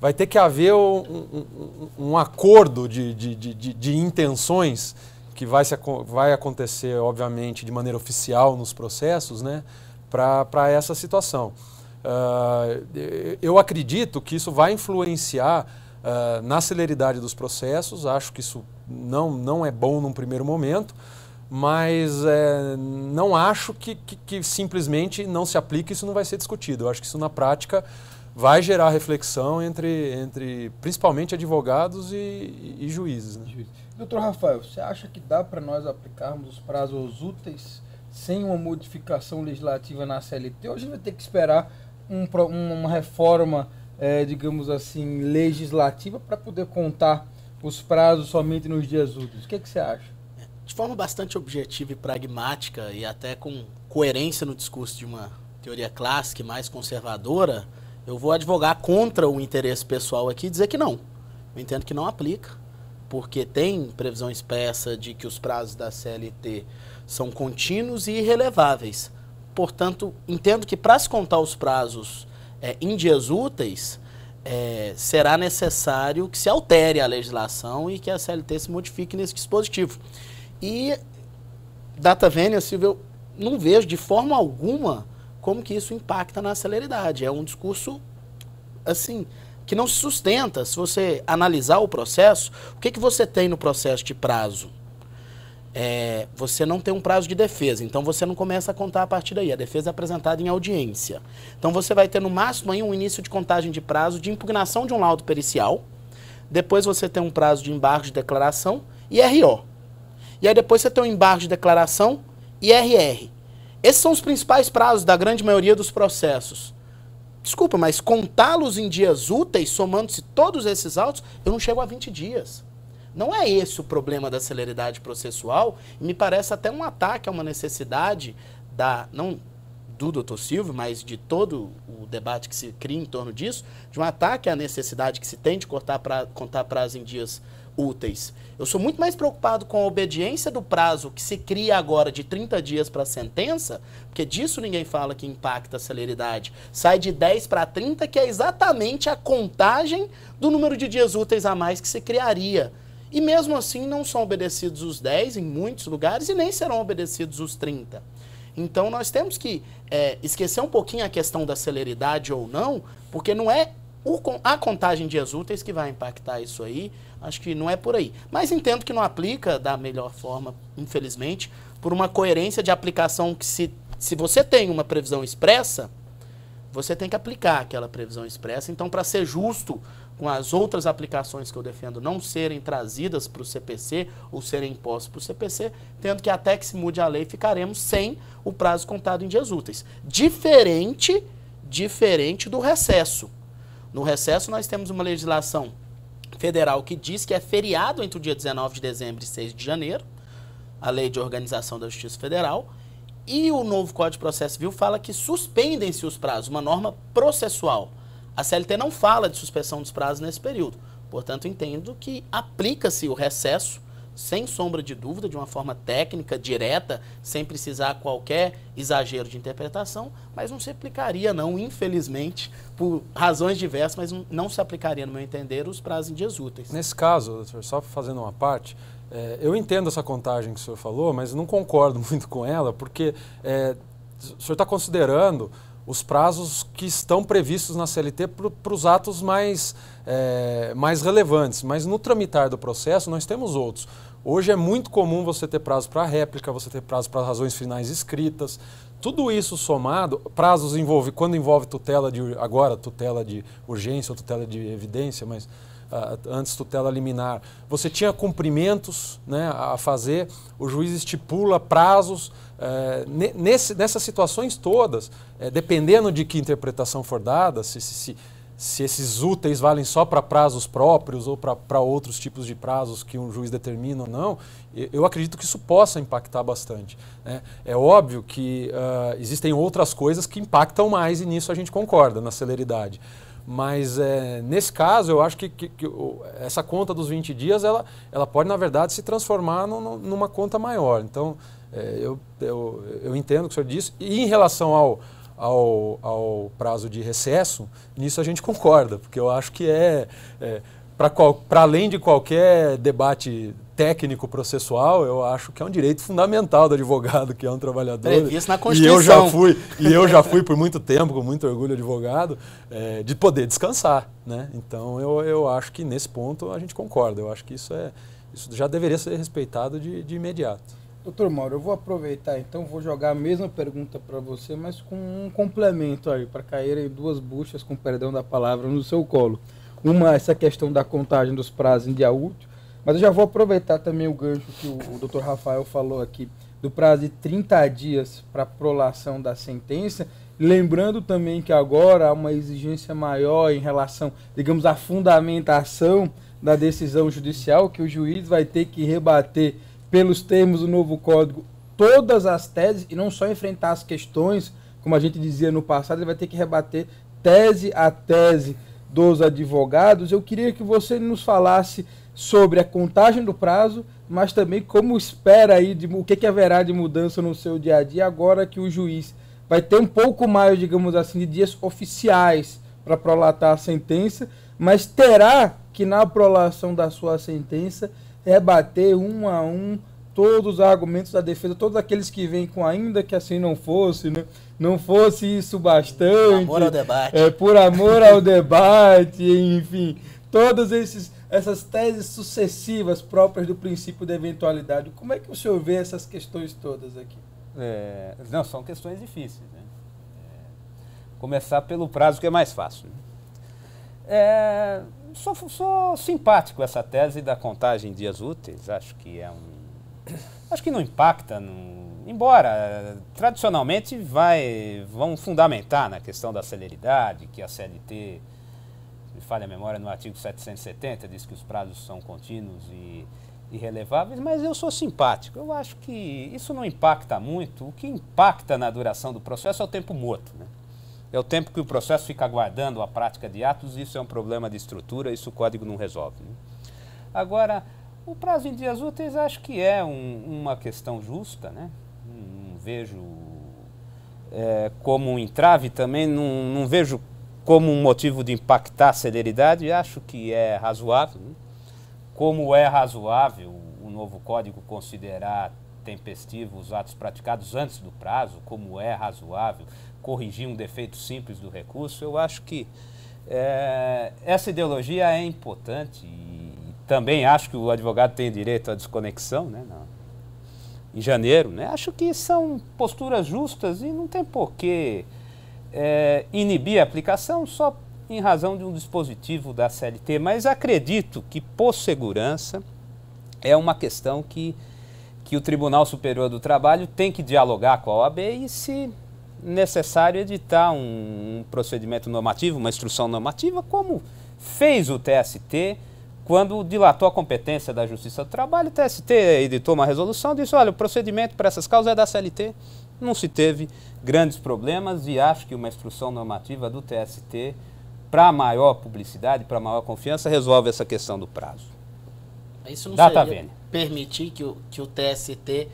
Speaker 3: Vai ter que haver um acordo de intenções que vai acontecer, obviamente, de maneira oficial nos processos, né, para essa situação. Eu acredito que isso vai influenciar na celeridade dos processos. Acho que isso não é bom num primeiro momento, mas não acho que simplesmente não se aplique e isso não vai ser discutido. Eu acho que isso na prática vai gerar reflexão entre principalmente advogados e juízes. Né?
Speaker 1: Doutor Rafael, você acha que dá para nós aplicarmos os prazos úteis sem uma modificação legislativa na CLT? Ou a gente vai ter que esperar uma reforma, digamos assim, legislativa para poder contar os prazos somente nos dias úteis? O que você acha?
Speaker 4: De forma bastante objetiva e pragmática e até com coerência no discurso de uma teoria clássica e mais conservadora, eu vou advogar contra o interesse pessoal aqui e dizer que não. Eu entendo que não aplica, porque tem previsão expressa de que os prazos da CLT são contínuos e irreleváveis. Portanto, entendo que para se contar os prazos em dias úteis, será necessário que se altere a legislação e que a CLT se modifique nesse dispositivo. E, data vênia, Silvio, eu não vejo de forma alguma como que isso impacta na celeridade. É um discurso, assim, que não se sustenta. Se você analisar o processo, o que você tem no processo de prazo? Você não tem um prazo de defesa, então você não começa a contar a partir daí. A defesa é apresentada em audiência. Então você vai ter no máximo aí um início de contagem de prazo de impugnação de um laudo pericial. Depois você tem um prazo de embargo de declaração e RO. E aí depois você tem um embargo de declaração e RR. Esses são os principais prazos da grande maioria dos processos. Desculpa, mas contá-los em dias úteis, somando-se todos esses autos, eu não chego a 20 dias. Não é esse o problema da celeridade processual, e me parece até um ataque a uma necessidade não do doutor Silvio, mas de todo o debate que se cria em torno disso, de um ataque à necessidade que se tem de contar prazo em dias úteis. Eu sou muito mais preocupado com a obediência do prazo que se cria agora de 30 dias para a sentença, porque disso ninguém fala que impacta a celeridade. Sai de 10 para 30, que é exatamente a contagem do número de dias úteis a mais que se criaria. E mesmo assim não são obedecidos os 10 em muitos lugares e nem serão obedecidos os 30. Então nós temos que esquecer um pouquinho a questão da celeridade ou não, porque não é a contagem de dias úteis que vai impactar isso aí. Acho que não é por aí. Mas entendo que não aplica da melhor forma, infelizmente, por uma coerência de aplicação que se você tem uma previsão expressa, você tem que aplicar aquela previsão expressa. Então, para ser justo com as outras aplicações que eu defendo não serem trazidas para o CPC ou serem impostas para o CPC, tendo que até que se mude a lei, ficaremos sem o prazo contado em dias úteis. Diferente do recesso. No recesso, nós temos uma legislação federal que diz que é feriado entre o dia 19 de dezembro e 6 de janeiro, a Lei de Organização da Justiça Federal, e o novo Código de Processo Civil fala que suspendem-se os prazos, uma norma processual. A CLT não fala de suspensão dos prazos nesse período. Portanto, entendo que aplica-se o recesso, sem sombra de dúvida, de uma forma técnica, direta, sem precisar qualquer exagero de interpretação, mas não se aplicaria não, infelizmente, por razões diversas, mas não se aplicaria, no meu entender, os prazos em dias úteis.
Speaker 3: Nesse caso, doutor, só fazendo uma parte, eu entendo essa contagem que o senhor falou, mas não concordo muito com ela, porque o senhor está considerando os prazos que estão previstos na CLT para os atos mais relevantes, mas no tramitar do processo nós temos outros. Hoje é muito comum você ter prazo para réplica, você ter prazo para razões finais escritas. Tudo isso somado, prazos quando envolve tutela de urgência ou tutela de evidência, mas antes tutela liminar. Você tinha cumprimentos, né, a fazer, o juiz estipula prazos. Nessas situações todas, dependendo de que interpretação for dada, se esses úteis valem só para prazos próprios ou para outros tipos de prazos que um juiz determina ou não, eu acredito que isso possa impactar bastante, né? É óbvio que existem outras coisas que impactam mais e nisso a gente concorda, na celeridade. Mas nesse caso eu acho que essa conta dos 20 dias ela pode na verdade se transformar numa conta maior. Então eu entendo o que o senhor disse. E em relação ao prazo de recesso, nisso a gente concorda, porque eu acho que para além de qualquer debate técnico processual, eu acho que é um direito fundamental do advogado, que é um trabalhador.
Speaker 4: Previsto na Constituição.
Speaker 3: E eu já fui por muito tempo, com muito orgulho, advogado, de poder descansar, né? Então eu acho que nesse ponto a gente concorda. Eu acho que isso já deveria ser respeitado de imediato.
Speaker 1: Doutor Mauro, eu vou aproveitar então, vou jogar a mesma pergunta para você, mas com um complemento aí, para caírem duas buchas, com perdão da palavra, no seu colo. Uma, essa questão da contagem dos prazos em dia útil, mas eu já vou aproveitar também o gancho que o doutor Rafael falou aqui, do prazo de 30 dias para prolação da sentença, lembrando também que agora há uma exigência maior em relação, digamos, à fundamentação da decisão judicial, que o juiz vai ter que rebater, pelos termos do novo código, todas as teses, e não só enfrentar as questões, como a gente dizia no passado, ele vai ter que rebater tese a tese dos advogados. Eu queria que você nos falasse sobre a contagem do prazo, mas também como espera aí, o que haverá de mudança no seu dia a dia, agora que o juiz vai ter um pouco mais, digamos assim, de dias oficiais para prolatar a sentença, mas terá que, na prolação da sua sentença, rebater um a um todos os argumentos da defesa, todos aqueles que vêm com ainda que assim não fosse, né? Não fosse isso bastante.
Speaker 4: Por amor ao debate.
Speaker 1: Por amor ao debate, enfim. Todas essas teses sucessivas próprias do princípio da eventualidade. Como é que o senhor vê essas questões todas aqui?
Speaker 2: Não, são questões difíceis, né? Começar pelo prazo, que é mais fácil, né? Sou simpático essa tese da contagem em dias úteis. Acho que acho que não impacta, embora tradicionalmente vão fundamentar na questão da celeridade, que a CLT, se me falha a memória, no artigo 770 diz que os prazos são contínuos e irreleváveis, mas eu sou simpático. Eu acho que isso não impacta muito. O que impacta na duração do processo é o tempo morto, né? É o tempo que o processo fica aguardando a prática de atos, isso é um problema de estrutura, isso o código não resolve, né? Agora, o prazo em dias úteis acho que é uma questão justa, né? Não vejo como um entrave também, não vejo como um motivo de impactar a celeridade, acho que é razoável, né? Como é razoável o novo código considerar tempestivos os atos praticados antes do prazo, como é razoável corrigir um defeito simples do recurso, eu acho que essa ideologia é importante e também acho que o advogado tem direito à desconexão, né, em janeiro, né? Acho que são posturas justas e não tem por que inibir a aplicação só em razão de um dispositivo da CLT, mas acredito que, por segurança, é uma questão que o Tribunal Superior do Trabalho tem que dialogar com a OAB e, se necessário, editar um procedimento normativo, uma instrução normativa, como fez o TST quando dilatou a competência da Justiça do Trabalho. O TST editou uma resolução e disse, olha, o procedimento para essas causas é da CLT, não se teve grandes problemas e acho que uma instrução normativa do TST, para maior publicidade, para maior confiança, resolve essa questão do prazo.
Speaker 4: Isso não seria permitir que o TST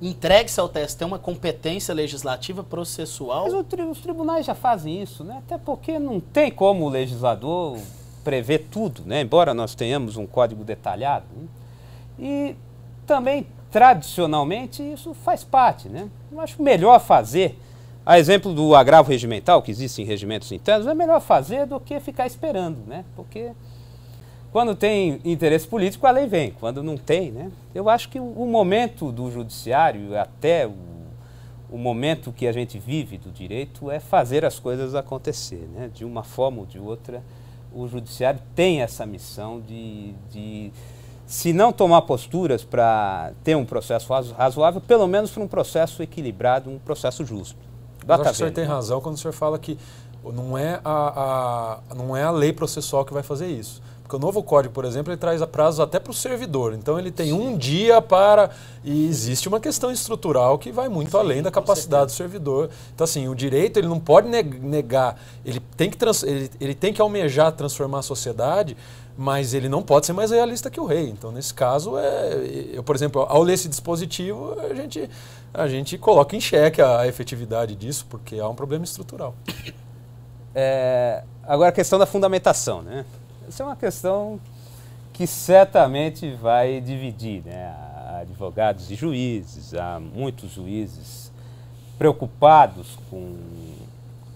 Speaker 4: entregue-se ao TST uma competência legislativa processual?
Speaker 2: Mas os tribunais já fazem isso, né? Até porque não tem como o legislador prever tudo, né? Embora nós tenhamos um código detalhado, né? E também, tradicionalmente, isso faz parte, né? Eu acho melhor fazer, a exemplo do agravo regimental, que existe em regimentos internos, é melhor fazer do que ficar esperando, né? Porque quando tem interesse político, a lei vem. Quando não tem, né? Eu acho que o momento do judiciário, até o momento que a gente vive do direito, é fazer as coisas acontecer, né? De uma forma ou de outra, o judiciário tem essa missão de se não tomar posturas para ter um processo razoável, pelo menos para um processo equilibrado, um processo justo.
Speaker 3: Mas acho que o senhor tem razão quando o senhor fala que não é a lei processual que vai fazer isso. Porque o novo código, por exemplo, ele traz prazos até para o servidor. Então ele tem um dia para... E existe uma questão estrutural que vai muito além da capacidade do servidor. Então assim, o direito ele não pode negar, ele tem que almejar transformar a sociedade, mas ele não pode ser mais realista que o rei. Então nesse caso, eu, por exemplo, ao ler esse dispositivo, a gente coloca em xeque a efetividade disso, porque há um problema estrutural.
Speaker 2: Agora a questão da fundamentação, né? Essa é uma questão que certamente vai dividir, né, advogados e juízes. Há muitos juízes preocupados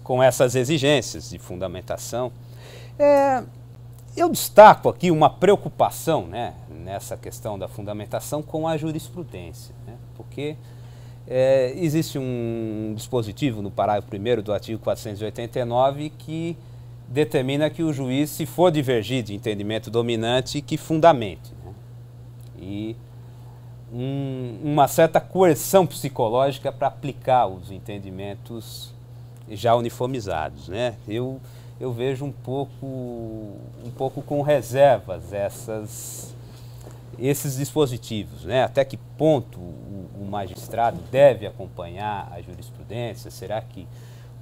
Speaker 2: com essas exigências de fundamentação. Eu destaco aqui uma preocupação, né, nessa questão da fundamentação com a jurisprudência, né, porque existe um dispositivo no parágrafo 1º do artigo 489 que determina que o juiz, se for divergir de entendimento dominante, que fundamente, né, e uma certa coerção psicológica para aplicar os entendimentos já uniformizados, né. Eu vejo um pouco com reservas esses dispositivos, né? Até que ponto o magistrado deve acompanhar a jurisprudência? Será que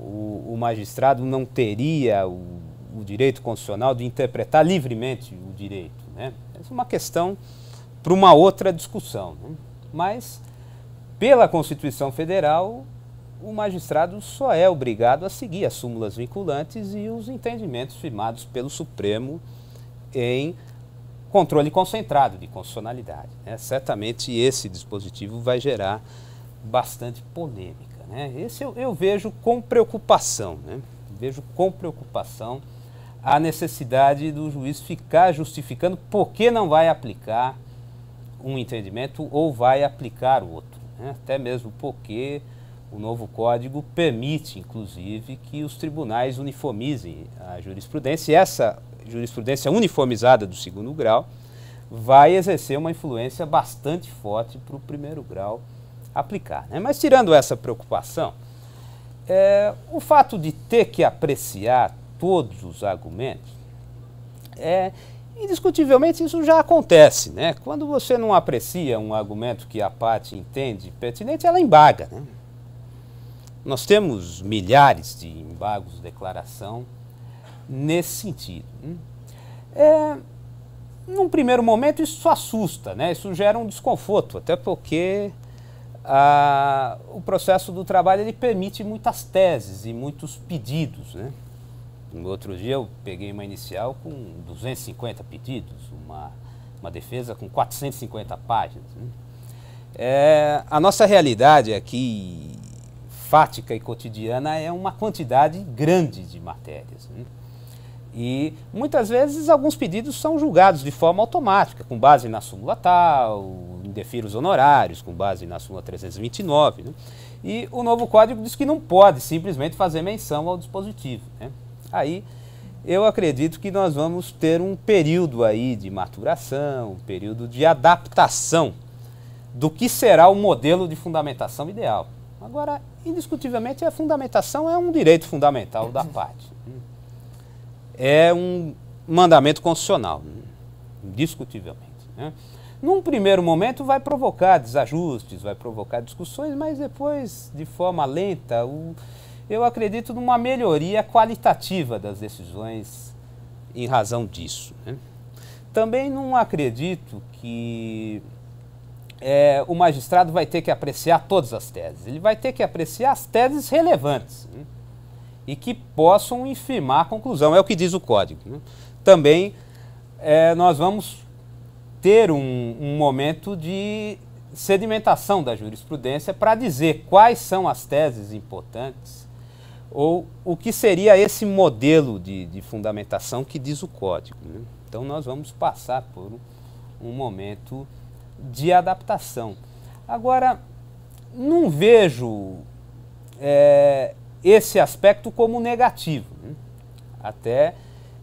Speaker 2: o magistrado não teria o direito constitucional de interpretar livremente o direito, né? Essa é uma questão para uma outra discussão, né? Mas, pela Constituição Federal, o magistrado só é obrigado a seguir as súmulas vinculantes e os entendimentos firmados pelo Supremo em controle concentrado de constitucionalidade, né? Certamente esse dispositivo vai gerar bastante polêmica, né? Esse eu vejo com preocupação, né? Vejo com preocupação a necessidade do juiz ficar justificando por que não vai aplicar um entendimento ou vai aplicar o outro, né? Até mesmo porque o novo Código permite, inclusive, que os tribunais uniformizem a jurisprudência, e essa jurisprudência uniformizada do 2º grau vai exercer uma influência bastante forte para o 1º grau aplicar, né? Mas tirando essa preocupação, o fato de ter que apreciar todos os argumentos, indiscutivelmente isso já acontece, né? Quando você não aprecia um argumento que a parte entende pertinente, ela embarga, né? Nós temos milhares de embargos de declaração nesse sentido. Num primeiro momento isso assusta, né? Isso gera um desconforto, até porque o processo do trabalho ele permite muitas teses e muitos pedidos, né? No outro dia eu peguei uma inicial com 250 pedidos, uma defesa com 450 páginas, né? A nossa realidade aqui, fática e cotidiana, é uma quantidade grande de matérias, né? E muitas vezes alguns pedidos são julgados de forma automática, com base na súmula tal, indefiro os honorários, com base na súmula 329, né? E o novo Código diz que não pode simplesmente fazer menção ao dispositivo, né? Aí eu acredito que nós vamos ter um período aí de maturação, um período de adaptação do que será o modelo de fundamentação ideal. Agora, indiscutivelmente, a fundamentação é um direito fundamental da parte. É um mandamento constitucional, indiscutivelmente, né? Num primeiro momento vai provocar desajustes, vai provocar discussões, mas depois, de forma lenta, eu acredito numa melhoria qualitativa das decisões em razão disso, né? Também não acredito que o magistrado vai ter que apreciar todas as teses. Ele vai ter que apreciar as teses relevantes, né? E que possam infirmar a conclusão. É o que diz o Código, né? Também nós vamos ter um momento de sedimentação da jurisprudência para dizer quais são as teses importantes ou o que seria esse modelo de fundamentação que diz o Código, né? Então nós vamos passar por um momento de adaptação. Agora, não vejo esse aspecto como negativo, né? Até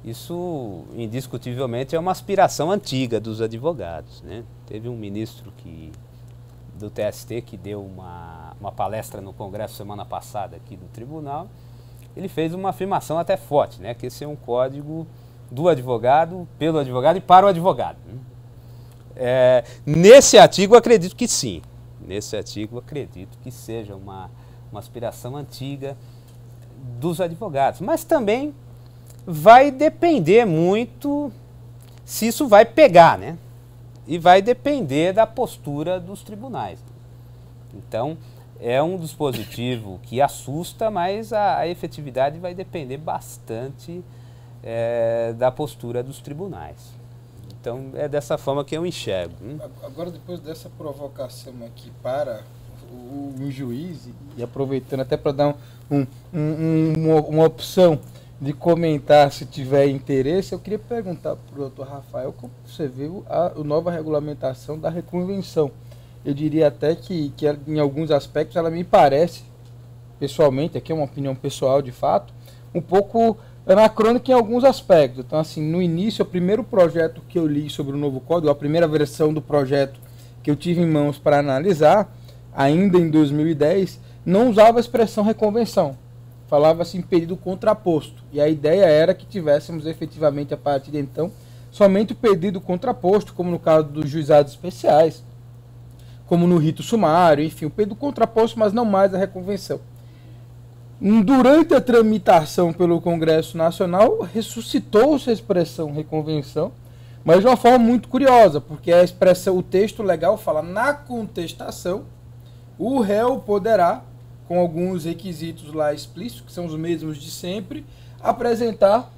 Speaker 2: isso, indiscutivelmente, é uma aspiração antiga dos advogados, né? Teve um ministro do TST que deu uma palestra no Congresso semana passada aqui do Tribunal. Ele fez uma afirmação até forte, né? Que esse é um código do advogado, pelo advogado e para o advogado, né? Nesse artigo, acredito que sim. Nesse artigo, acredito que seja uma aspiração antiga dos advogados. Mas também vai depender muito se isso vai pegar, né? E vai depender da postura dos tribunais. Então, é um dispositivo que assusta, mas a efetividade vai depender bastante da postura dos tribunais. Então, é dessa forma que eu enxergo.
Speaker 1: Agora, depois dessa provocação aqui para o juiz, e aproveitando até para dar uma opção de comentar se tiver interesse, eu queria perguntar para o doutor Rafael como você viu a nova regulamentação da reconvenção. Eu diria até que em alguns aspectos ela me parece, pessoalmente, aqui é uma opinião pessoal de fato, um pouco anacrônica em alguns aspectos. Então, assim, no início, o primeiro projeto que eu li sobre o novo código, a primeira versão do projeto que eu tive em mãos para analisar, ainda em 2010, não usava a expressão reconvenção. Falava-se em pedido contraposto. E a ideia era que tivéssemos efetivamente, a partir de então, somente o pedido contraposto, como no caso dos juizados especiais, como no rito sumário, enfim, o pedido contraposto, mas não mais a reconvenção. Durante a tramitação pelo Congresso Nacional, ressuscitou-se a expressão reconvenção, mas de uma forma muito curiosa, porque a expressão, o texto legal fala, na contestação, o réu poderá, com alguns requisitos lá explícitos, que são os mesmos de sempre, apresentar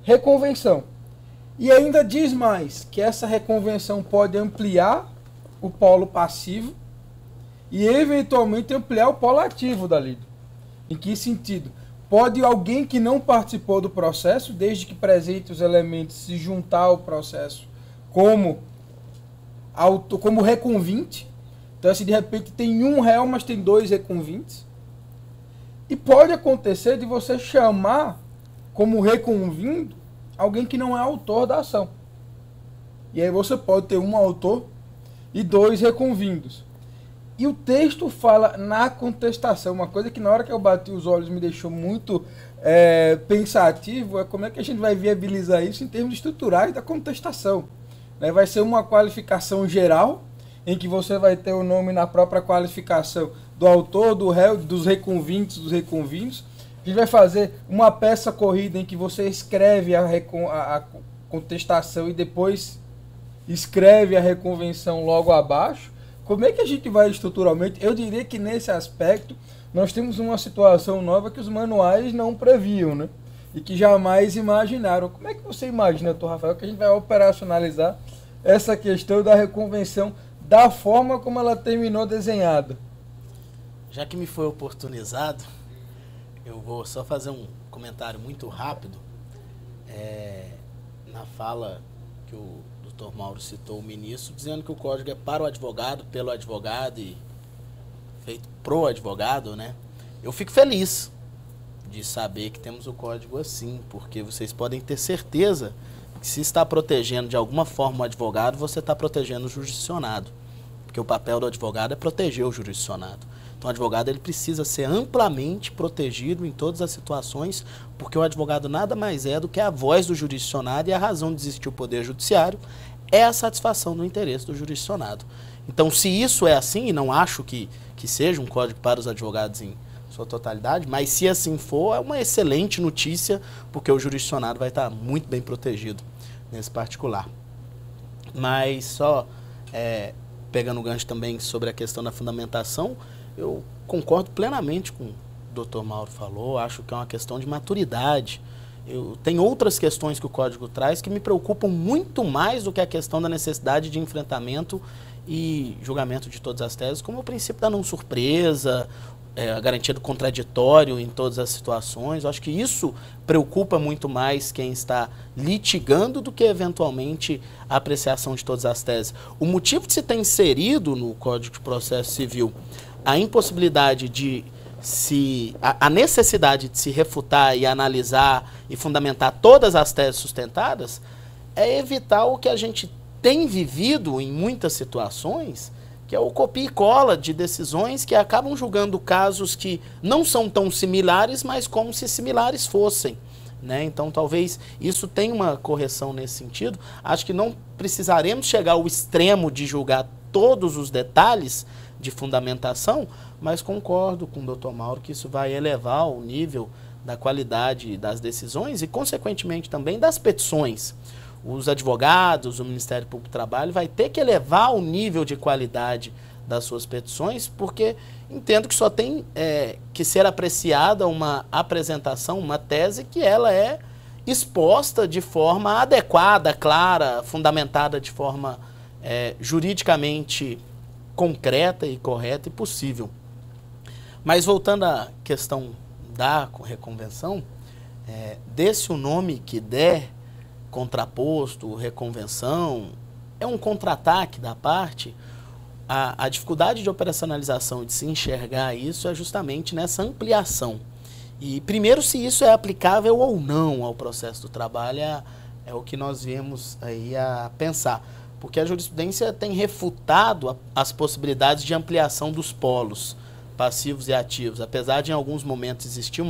Speaker 1: reconvenção. E ainda diz mais, que essa reconvenção pode ampliar o polo passivo e, eventualmente, ampliar o polo ativo da lida. Em que sentido? Pode alguém que não participou do processo, desde que presente os elementos, se juntar ao processo como reconvinte. Então, se de repente tem um réu, mas tem 2 reconvintes. E pode acontecer de você chamar como reconvindo alguém que não é autor da ação. E aí você pode ter um autor e 2 reconvindos. E o texto fala na contestação, uma coisa que na hora que eu bati os olhos me deixou muito pensativo, é como é que a gente vai viabilizar isso em termos estruturais da contestação. Né? Vai ser uma qualificação geral, em que você vai ter o nome na própria qualificação do autor, do réu, dos reconvintos, dos reconvindos. A gente vai fazer uma peça corrida em que você escreve a contestação e depois escreve a reconvenção logo abaixo. Como é que a gente vai estruturalmente? Eu diria que nesse aspecto nós temos uma situação nova que os manuais não previam, né? E que jamais imaginaram. Como é que você imagina, doutor Rafael, que a gente vai operacionalizar essa questão da reconvenção da forma como ela terminou desenhada?
Speaker 4: Já que me foi oportunizado, eu vou só fazer um comentário muito rápido. Na fala que o Dr. Mauro citou o ministro, dizendo que o código é para o advogado, pelo advogado e feito pro advogado, né? Eu fico feliz de saber que temos o código assim, porque vocês podem ter certeza que se está protegendo de alguma forma o advogado, você está protegendo o jurisdicionado. Porque o papel do advogado é proteger o jurisdicionado. Então, o advogado ele precisa ser amplamente protegido em todas as situações, porque o advogado nada mais é do que a voz do jurisdicionado, e a razão de existir o poder judiciário é a satisfação do interesse do jurisdicionado. Então, se isso é assim, e não acho que seja um código para os advogados em sua totalidade, mas se assim for, é uma excelente notícia, porque o jurisdicionado vai estar muito bem protegido nesse particular. Mas só pegando o gancho também sobre a questão da fundamentação, eu concordo plenamente com o que o Dr. Mauro falou, acho que é uma questão de maturidade. Tem outras questões que o Código traz que me preocupam muito mais do que a questão da necessidade de enfrentamento e julgamento de todas as teses, como o princípio da não surpresa, a garantia do contraditório em todas as situações. Eu acho que isso preocupa muito mais quem está litigando do que, eventualmente, a apreciação de todas as teses. O motivo de se ter inserido no Código de Processo Civil a impossibilidade de a necessidade de se refutar e analisar e fundamentar todas as teses sustentadas é evitar o que a gente tem vivido em muitas situações, que é o copia e cola de decisões que acabam julgando casos que não são tão similares, mas como se similares fossem, né? Então, talvez isso tenha uma correção nesse sentido. Acho que não precisaremos chegar ao extremo de julgar todos os detalhes de fundamentação, mas concordo com o Dr. Mauro que isso vai elevar o nível da qualidade das decisões e, consequentemente, também das petições. Os advogados, o Ministério Público do Trabalho vai ter que elevar o nível de qualidade das suas petições, porque entendo que só tem que ser apreciada uma apresentação, uma tese que ela é exposta de forma adequada, clara, fundamentada de forma juridicamente concreta e correta e possível. Mas voltando à questão da reconvenção, desse o nome que der, contraposto, reconvenção, é um contra-ataque da parte. A dificuldade de operacionalização, de se enxergar isso, é justamente nessa ampliação. E primeiro, se isso é aplicável ou não ao processo do trabalho, é o que nós viemos aí a pensar. Porque a jurisprudência tem refutado as possibilidades de ampliação dos polos passivos e ativos. Apesar de em alguns momentos existir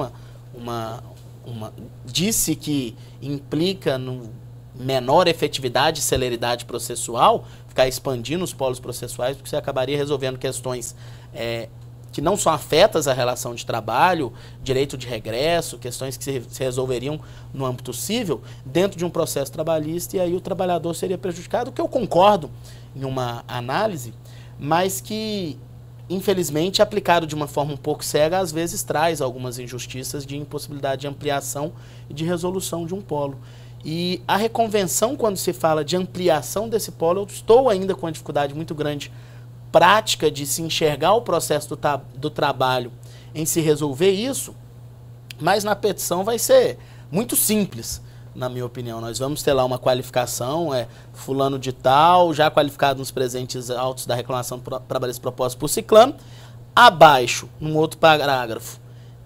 Speaker 4: disse que implica no menor efetividade e celeridade processual, ficar expandindo os polos processuais, porque você acabaria resolvendo questões que não são afetas à relação de trabalho, direito de regresso, questões que se resolveriam no âmbito civil, dentro de um processo trabalhista, e aí o trabalhador seria prejudicado, o que eu concordo em uma análise, mas que, infelizmente, aplicado de uma forma um pouco cega, às vezes traz algumas injustiças de impossibilidade de ampliação e de resolução de um polo. E a reconvenção, quando se fala de ampliação desse polo, eu estou ainda com uma dificuldade muito grande prática de se enxergar o processo do trabalho em se resolver isso, mas na petição vai ser muito simples, na minha opinião. Nós vamos ter lá uma qualificação, fulano de tal, já qualificado nos presentes autos da reclamação trabalhista proposta por ciclano, abaixo, num outro parágrafo,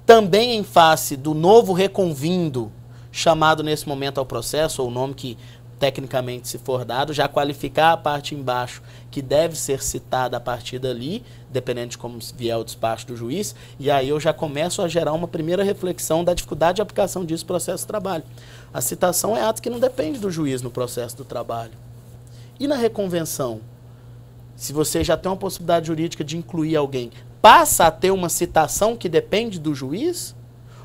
Speaker 4: também em face do novo reconvindo, chamado nesse momento ao processo, ou o nome que tecnicamente se for dado, já qualificar a parte embaixo, que deve ser citada a partir dali, dependendo de como vier o despacho do juiz, e aí eu já começo a gerar uma primeira reflexão da dificuldade de aplicação disso no processo do trabalho. A citação é ato que não depende do juiz no processo do trabalho. E na reconvenção, se você já tem uma possibilidade jurídica de incluir alguém, passa a ter uma citação que depende do juiz?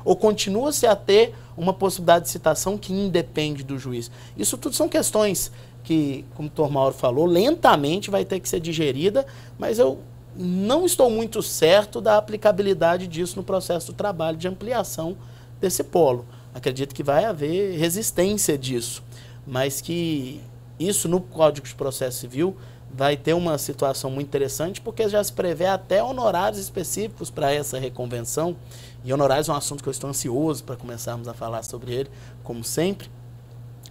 Speaker 4: Ou continua-se a ter uma possibilidade de citação que independe do juiz? Isso tudo são questões que, como o Dr. Mauro falou, lentamente vai ter que ser digerida, mas eu não estou muito certo da aplicabilidade disso no processo do trabalho de ampliação desse polo. Acredito que vai haver resistência disso, mas que isso no Código de Processo Civil vai ter uma situação muito interessante, porque já se prevê até honorários específicos para essa reconvenção. E honorários é um assunto que eu estou ansioso para começarmos a falar sobre ele, como sempre.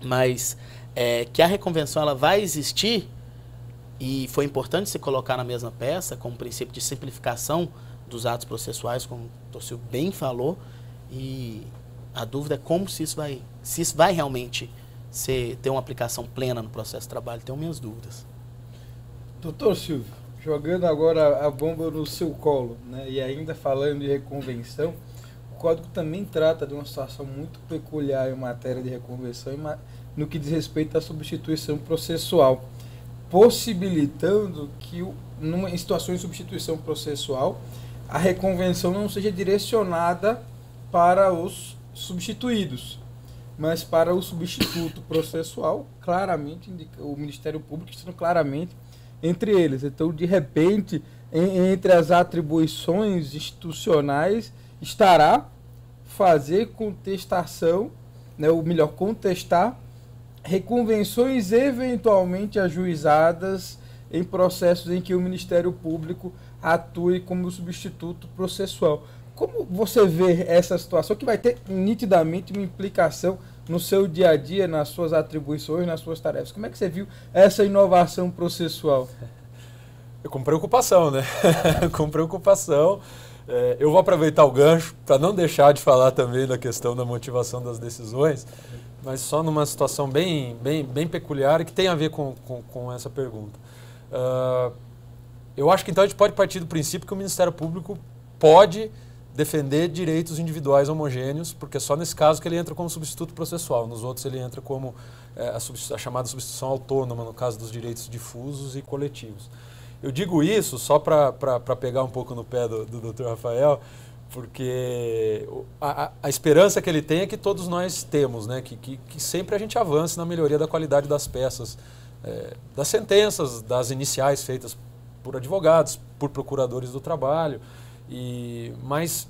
Speaker 4: Mas que a reconvenção ela vai existir, e foi importante se colocar na mesma peça, como princípio de simplificação dos atos processuais, como o Torcil bem falou, e a dúvida é como se isso vai realmente ter uma aplicação plena no processo de trabalho. Tenho minhas dúvidas.
Speaker 1: Doutor Silvio, jogando agora a bomba no seu colo, né, e ainda falando de reconvenção, o Código também trata de uma situação muito peculiar em matéria de reconvenção no que diz respeito à substituição processual, possibilitando que em situações de substituição processual a reconvenção não seja direcionada para os substituídos, mas para o substituto processual, claramente, o Ministério Público estando claramente entre eles. Então, de repente, entre as atribuições institucionais estará fazer contestação, né, ou melhor, contestar reconvenções eventualmente ajuizadas em processos em que o Ministério Público atue como substituto processual. Como você vê essa situação que vai ter nitidamente uma implicação no seu dia a dia, nas suas atribuições, nas suas tarefas? Como é que você viu essa inovação processual?
Speaker 3: Com preocupação, né? Com preocupação. Eu vou aproveitar o gancho para não deixar de falar também da questão da motivação das decisões, mas só numa situação bem peculiar e que tem a ver com essa pergunta. Eu acho que então a gente pode partir do princípio que o Ministério Público pode defender direitos individuais homogêneos, porque é só nesse caso que ele entra como substituto processual. Nos outros ele entra como a chamada substituição autônoma, no caso dos direitos difusos e coletivos. Eu digo isso só para pegar um pouco no pé do Dr. Rafael, porque a esperança que ele tem é que todos nós temos, né? Que sempre a gente avance na melhoria da qualidade das peças, das sentenças, das iniciais feitas por advogados, por procuradores do trabalho. Mas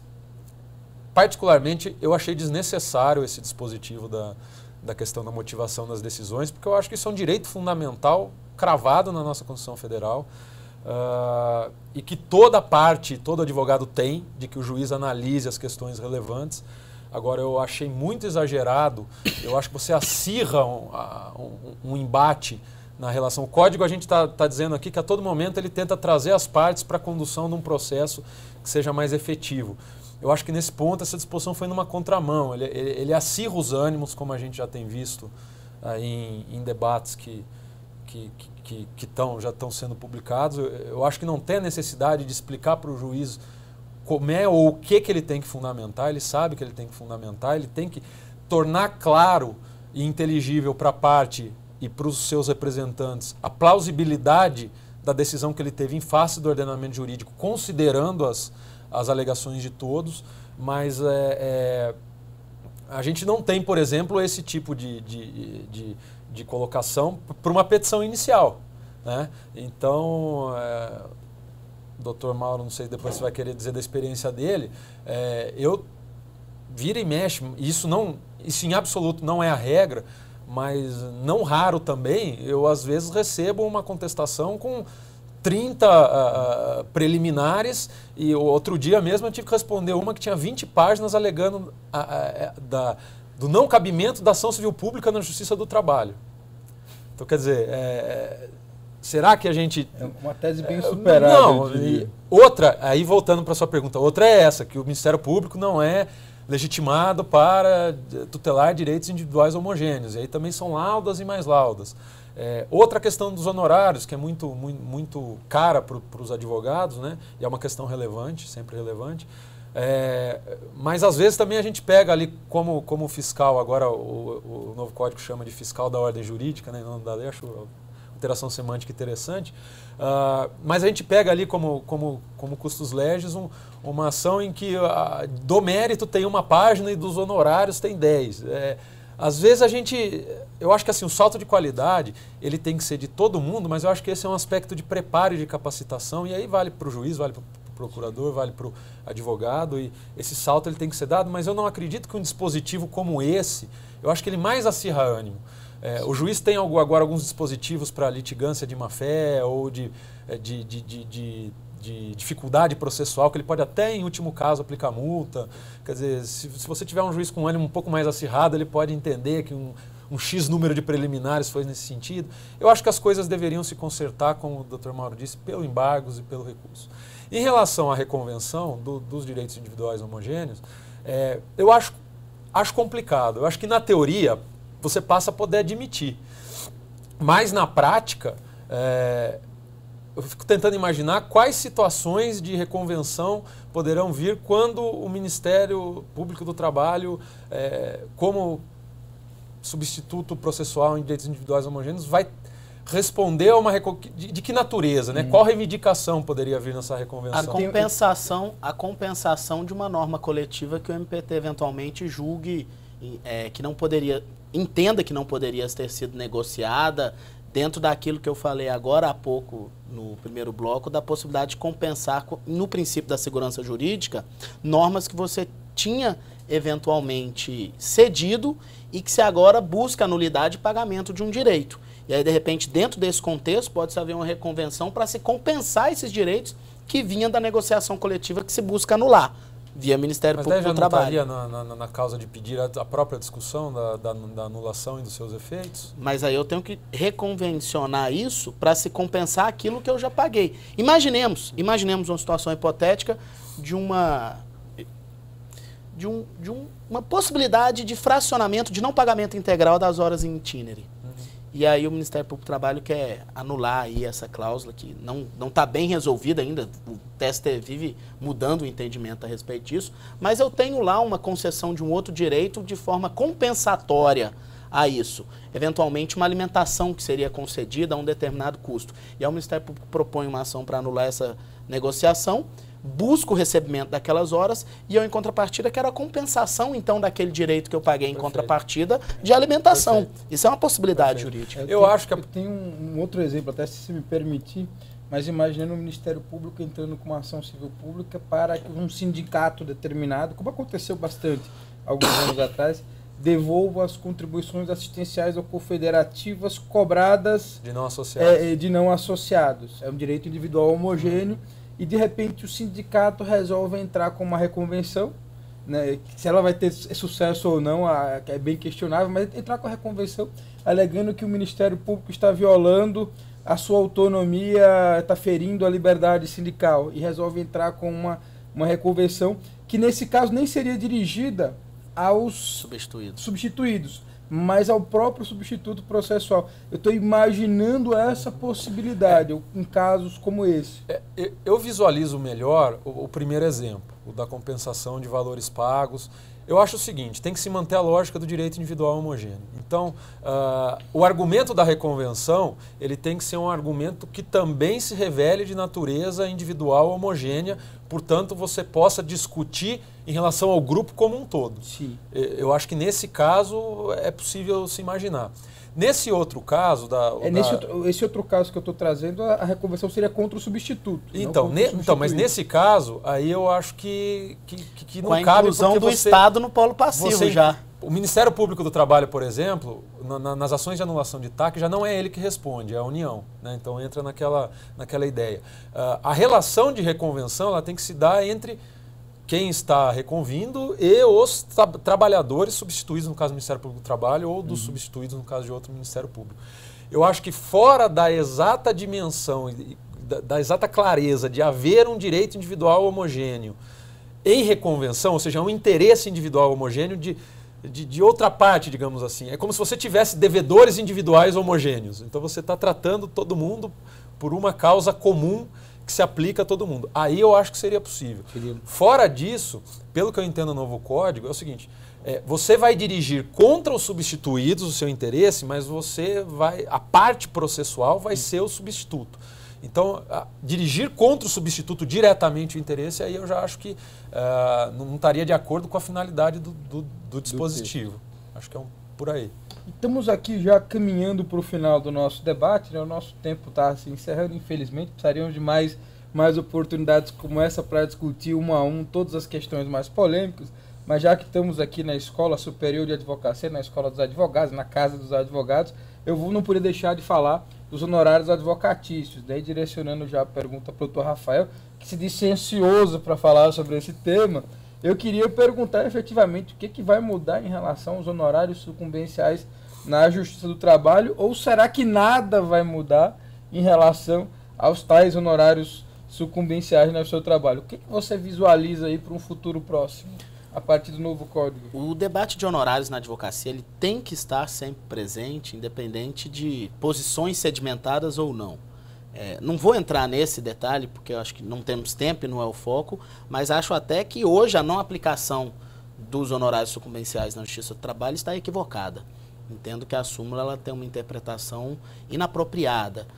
Speaker 3: particularmente, eu achei desnecessário esse dispositivo da questão da motivação das decisões, porque eu acho que isso é um direito fundamental cravado na nossa Constituição Federal, e que toda parte, todo advogado tem, de que o juiz analise as questões relevantes. Agora, eu achei muito exagerado, eu acho que você acirra um embate na relação. O código, a gente está dizendo aqui que a todo momento ele tenta trazer as partes para a condução de um processo que seja mais efetivo. Eu acho que nesse ponto essa disposição foi numa contramão, ele acirra os ânimos, como a gente já tem visto em debates que já estão sendo publicados. Eu acho que não tem necessidade de explicar para o juiz como é ou o que ele tem que fundamentar. Ele sabe que ele tem que fundamentar, ele tem que tornar claro e inteligível para a parte e para os seus representantes a plausibilidade da decisão que ele teve em face do ordenamento jurídico, considerando as alegações de todos, mas a gente não tem, por exemplo, esse tipo de colocação para uma petição inicial, né? Então, o Dr. Mauro, não sei se depois você vai querer dizer da experiência dele, eu vira e mexe, isso em absoluto não é a regra, mas não raro também, eu às vezes recebo uma contestação com 30 preliminares, e outro dia mesmo eu tive que responder uma que tinha 20 páginas alegando do não cabimento da ação civil pública na Justiça do Trabalho. Então, quer dizer, será que a gente...
Speaker 1: É uma tese bem superada.
Speaker 3: Não, outra, aí voltando para a sua pergunta, outra é essa, que o Ministério Público não é legitimado para tutelar direitos individuais homogêneos. E aí também são laudas e mais laudas. Outra questão dos honorários, que é muito cara para os advogados, né? E é uma questão relevante, sempre relevante. Mas às vezes também a gente pega ali como fiscal, agora o novo código chama de fiscal da ordem jurídica, né? Em nome da lei, acho alteração semântica interessante, mas a gente pega ali como custos legis uma ação em que do mérito tem uma página e dos honorários tem 10. Às vezes eu acho que assim, o salto de qualidade ele tem que ser de todo mundo, mas eu acho que esse é um aspecto de preparo e de capacitação, e aí vale para o juiz, vale para o procurador, vale para o advogado, e esse salto ele tem que ser dado, mas eu não acredito que um dispositivo como esse, eu acho que ele mais acirra ânimo. O juiz tem agora alguns dispositivos para litigância de má-fé ou de dificuldade processual, que ele pode até, em último caso, aplicar multa. Quer dizer, se você tiver um juiz com ânimo um pouco mais acirrado, ele pode entender que um X número de preliminares foi nesse sentido. Eu acho que as coisas deveriam se consertar, como o Dr. Mauro disse, pelo embargos e pelo recurso. Em relação à reconvenção dos direitos individuais homogêneos, eu acho complicado. Eu acho que, na teoria, você passa a poder admitir. Mas, na prática, eu fico tentando imaginar quais situações de reconvenção poderão vir quando o Ministério Público do Trabalho, como substituto processual em direitos individuais homogêneos, vai responder a uma de que natureza, né? Qual reivindicação poderia vir nessa reconvenção?
Speaker 4: A compensação de uma norma coletiva que o MPT eventualmente julgue que não poderia, entenda que não poderia ter sido negociada, dentro daquilo que eu falei agora há pouco no primeiro bloco, da possibilidade de compensar, no princípio da segurança jurídica, normas que você tinha eventualmente cedido e que se agora busca a nulidade e pagamento de um direito. E aí, de repente, dentro desse contexto, pode-se haver uma reconvenção para se compensar esses direitos que vinham da negociação coletiva que se busca anular, via Ministério Público do Trabalho.
Speaker 3: Mas daí já não estaria na causa de pedir a própria discussão da anulação e dos seus efeitos?
Speaker 4: Mas aí eu tenho que reconvencionar isso para se compensar aquilo que eu já paguei. Imaginemos uma situação hipotética de uma possibilidade de fracionamento, de não pagamento integral das horas em itinere. E aí o Ministério Público do Trabalho quer anular aí essa cláusula que não está bem resolvida ainda, o TST vive mudando o entendimento a respeito disso, mas eu tenho lá uma concessão de um outro direito de forma compensatória a isso. Eventualmente uma alimentação que seria concedida a um determinado custo. E aí o Ministério Público propõe uma ação para anular essa negociação, busco o recebimento daquelas horas e eu, em contrapartida, quero a compensação, então, daquele direito que eu paguei em contrapartida de alimentação. Isso é uma possibilidade jurídica.
Speaker 1: Eu acho que tem um outro exemplo, até se me permitir, mas imaginando o Ministério Público entrando com uma ação civil pública para que um sindicato determinado, como aconteceu bastante alguns anos atrás, devolva as contribuições assistenciais ou confederativas cobradas de não associados. É um direito individual homogêneo e, de repente, o sindicato resolve entrar com uma reconvenção, né, se ela vai ter sucesso ou não, é bem questionável, mas entrar com a reconvenção alegando que o Ministério Público está violando a sua autonomia, está ferindo a liberdade sindical, e resolve entrar com uma reconvenção que, nesse caso, nem seria dirigida aos substituídos, mas ao próprio substituto processual. Eu estou imaginando essa possibilidade em casos como esse.
Speaker 3: Eu visualizo melhor o primeiro exemplo, o da compensação de valores pagos. Eu acho o seguinte, tem que se manter a lógica do direito individual homogêneo. Então, o argumento da reconvenção, ele tem que ser um argumento que também se revele de natureza individual homogênea, portanto, você possa discutir em relação ao grupo como um todo.
Speaker 1: Sim.
Speaker 3: Eu acho que nesse caso é possível se imaginar. Nesse outro caso...
Speaker 1: Esse outro caso que eu estou trazendo, a reconvenção seria contra o substituto.
Speaker 3: Então, mas nesse caso, aí eu acho que não cabe...
Speaker 4: Com a inclusão do Estado no polo passivo já.
Speaker 3: O Ministério Público do Trabalho, por exemplo, nas ações de anulação de TAC, já não é ele que responde, é a União, né? Então entra naquela ideia. A relação de reconvenção, ela tem que se dar entre quem está reconvindo e os trabalhadores substituídos, no caso do Ministério Público do Trabalho, ou dos substituídos, no caso de outro Ministério Público. Eu acho que fora da exata dimensão, da exata clareza de haver um direito individual homogêneo em reconvenção, ou seja, um interesse individual homogêneo de outra parte, digamos assim. É como se você tivesse devedores individuais homogêneos. Então você está tratando todo mundo por uma causa comum que se aplica a todo mundo. Aí eu acho que seria possível. Fora disso, pelo que eu entendo no novo código, é o seguinte, você vai dirigir contra os substituídos o seu interesse, mas a parte processual vai ser o substituto. Então, dirigir contra o substituto diretamente o interesse, aí eu já acho que não estaria de acordo com a finalidade do dispositivo. Acho que é por aí.
Speaker 1: Estamos aqui já caminhando para o final do nosso debate, né? O nosso tempo está se encerrando, infelizmente. Precisaríamos de mais oportunidades como essa para discutir um a um todas as questões mais polêmicas, mas já que estamos aqui na Escola Superior de Advocacia, na Escola dos Advogados, na Casa dos Advogados, não poderia deixar de falar dos honorários advocatícios, daí direcionando já a pergunta para o Dr. Rafael, que se disse ansioso para falar sobre esse tema. Eu queria perguntar efetivamente o que vai mudar em relação aos honorários sucumbenciais na Justiça do Trabalho, ou será que nada vai mudar em relação aos tais honorários sucumbenciais no Justiça do Trabalho? O que você visualiza aí para um futuro próximo, a partir do novo código?
Speaker 4: O debate de honorários na advocacia, ele tem que estar sempre presente, independente de posições sedimentadas ou não. Não vou entrar nesse detalhe, porque eu acho que não temos tempo e não é o foco, mas acho até que hoje a não aplicação dos honorários sucumbenciais na Justiça do Trabalho está equivocada. Entendo que a súmula ela tem uma interpretação inapropriada.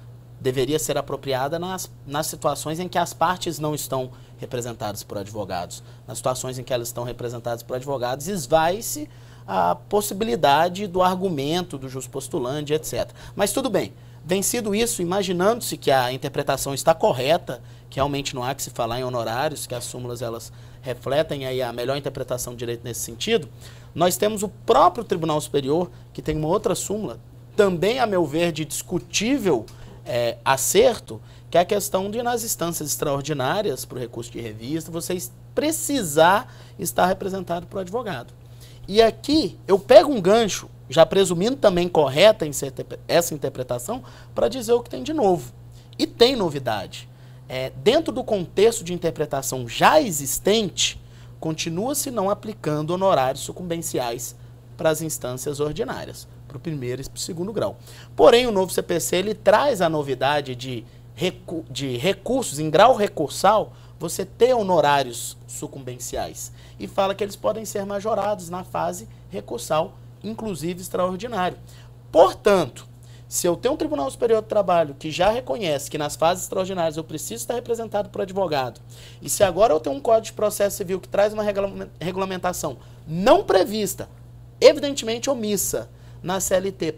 Speaker 4: Deveria ser apropriada nas situações em que as partes não estão representadas por advogados. Nas situações em que elas estão representadas por advogados, esvai-se a possibilidade do argumento, do juspostulante, etc. Mas tudo bem. Vencido isso, imaginando-se que a interpretação está correta, que realmente não há que se falar em honorários, que as súmulas elas refletem aí a melhor interpretação do direito nesse sentido, nós temos o próprio Tribunal Superior, que tem uma outra súmula, também, a meu ver, de discutível acerto, que é a questão de, nas instâncias extraordinárias, para o recurso de revista, você precisar estar representado por advogado. E aqui, eu pego um gancho, já presumindo também correta essa interpretação, para dizer o que tem de novo. E tem novidade. Dentro do contexto de interpretação já existente, continua-se não aplicando honorários sucumbenciais para as instâncias ordinárias, para o primeiro e para o segundo grau. Porém, o novo CPC ele traz a novidade de recursos em grau recursal, você ter honorários sucumbenciais. E fala que eles podem ser majorados na fase recursal, inclusive extraordinário. Portanto, se eu tenho um Tribunal Superior do Trabalho que já reconhece que nas fases extraordinárias eu preciso estar representado por advogado, e se agora eu tenho um Código de Processo Civil que traz uma regulamentação não prevista, evidentemente omissa, na CLT,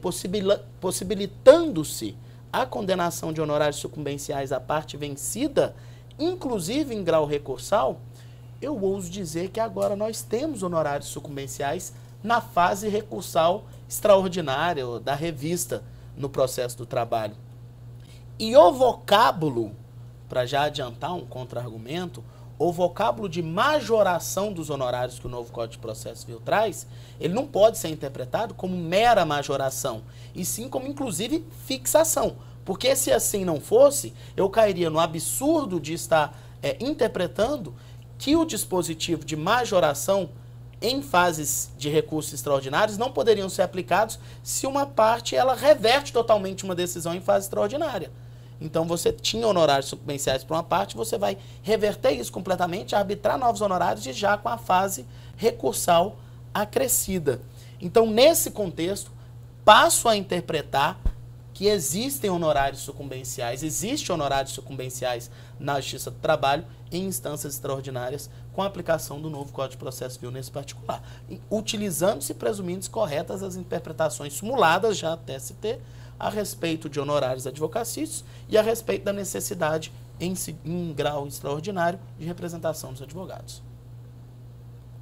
Speaker 4: possibilitando-se a condenação de honorários sucumbenciais à parte vencida, inclusive em grau recursal, eu ouso dizer que agora nós temos honorários sucumbenciais na fase recursal extraordinária da revista no processo do trabalho. E o vocábulo, para já adiantar um contra-argumento, o vocábulo de majoração dos honorários que o novo Código de Processo Civil traz, ele não pode ser interpretado como mera majoração, e sim como, inclusive, fixação. Porque se assim não fosse, eu cairia no absurdo de estar interpretando que o dispositivo de majoração em fases de recursos extraordinários não poderiam ser aplicados se uma parte ela reverte totalmente uma decisão em fase extraordinária. Então você tinha honorários sucumbenciais para uma parte, você vai reverter isso completamente, arbitrar novos honorários e já com a fase recursal acrescida. Então, nesse contexto, passo a interpretar que existem honorários sucumbenciais, na Justiça do Trabalho em instâncias extraordinárias com a aplicação do novo Código de Processo Civil nesse particular, utilizando-se e presumindo-se corretas as interpretações simuladas já até TST a respeito de honorários advocacícios e a respeito da necessidade em grau extraordinário de representação dos advogados.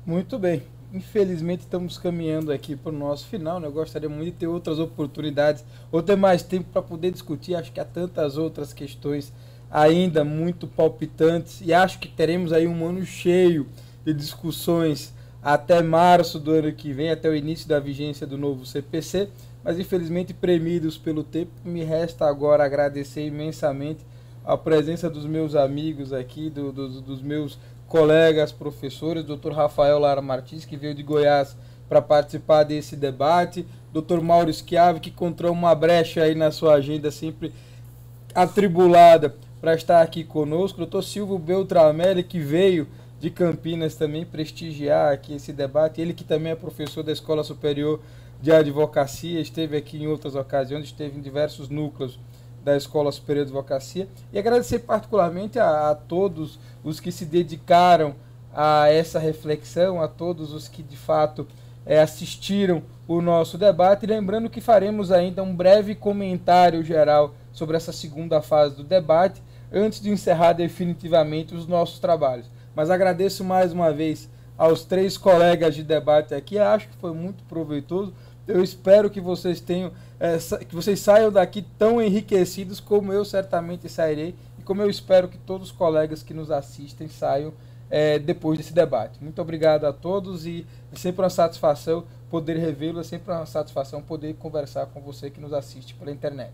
Speaker 1: Muito bem. Infelizmente estamos caminhando aqui para o nosso final, né? Eu gostaria muito de ter outras oportunidades, ou ter mais tempo para poder discutir. Acho que há tantas outras questões ainda muito palpitantes e acho que teremos aí um ano cheio de discussões até março do ano que vem, até o início da vigência do novo CPC, mas infelizmente premidos pelo tempo, me resta agora agradecer imensamente a presença dos meus amigos aqui, dos meus colegas professores, Dr. Rafael Lara Martins, que veio de Goiás para participar desse debate, Dr. Mauro Schiavi, que encontrou uma brecha aí na sua agenda sempre atribulada para estar aqui conosco, Dr. Silvio Beltramelli, que veio de Campinas também prestigiar aqui esse debate, ele que também é professor da Escola Superior de Advocacia, esteve aqui em outras ocasiões, esteve em diversos núcleos da Escola Superior de Advocacia, e agradecer particularmente a todos os que se dedicaram a essa reflexão, a todos os que de fato assistiram o nosso debate, lembrando que faremos ainda um breve comentário geral sobre essa segunda fase do debate, antes de encerrar definitivamente os nossos trabalhos. Mas agradeço mais uma vez aos 3 colegas de debate aqui, acho que foi muito proveitoso. Eu espero que vocês tenham, que vocês saiam daqui tão enriquecidos como eu certamente sairei, e como eu espero que todos os colegas que nos assistem saiam depois desse debate. Muito obrigado a todos e é sempre uma satisfação poder revê-lo, é sempre uma satisfação poder conversar com você que nos assiste pela internet.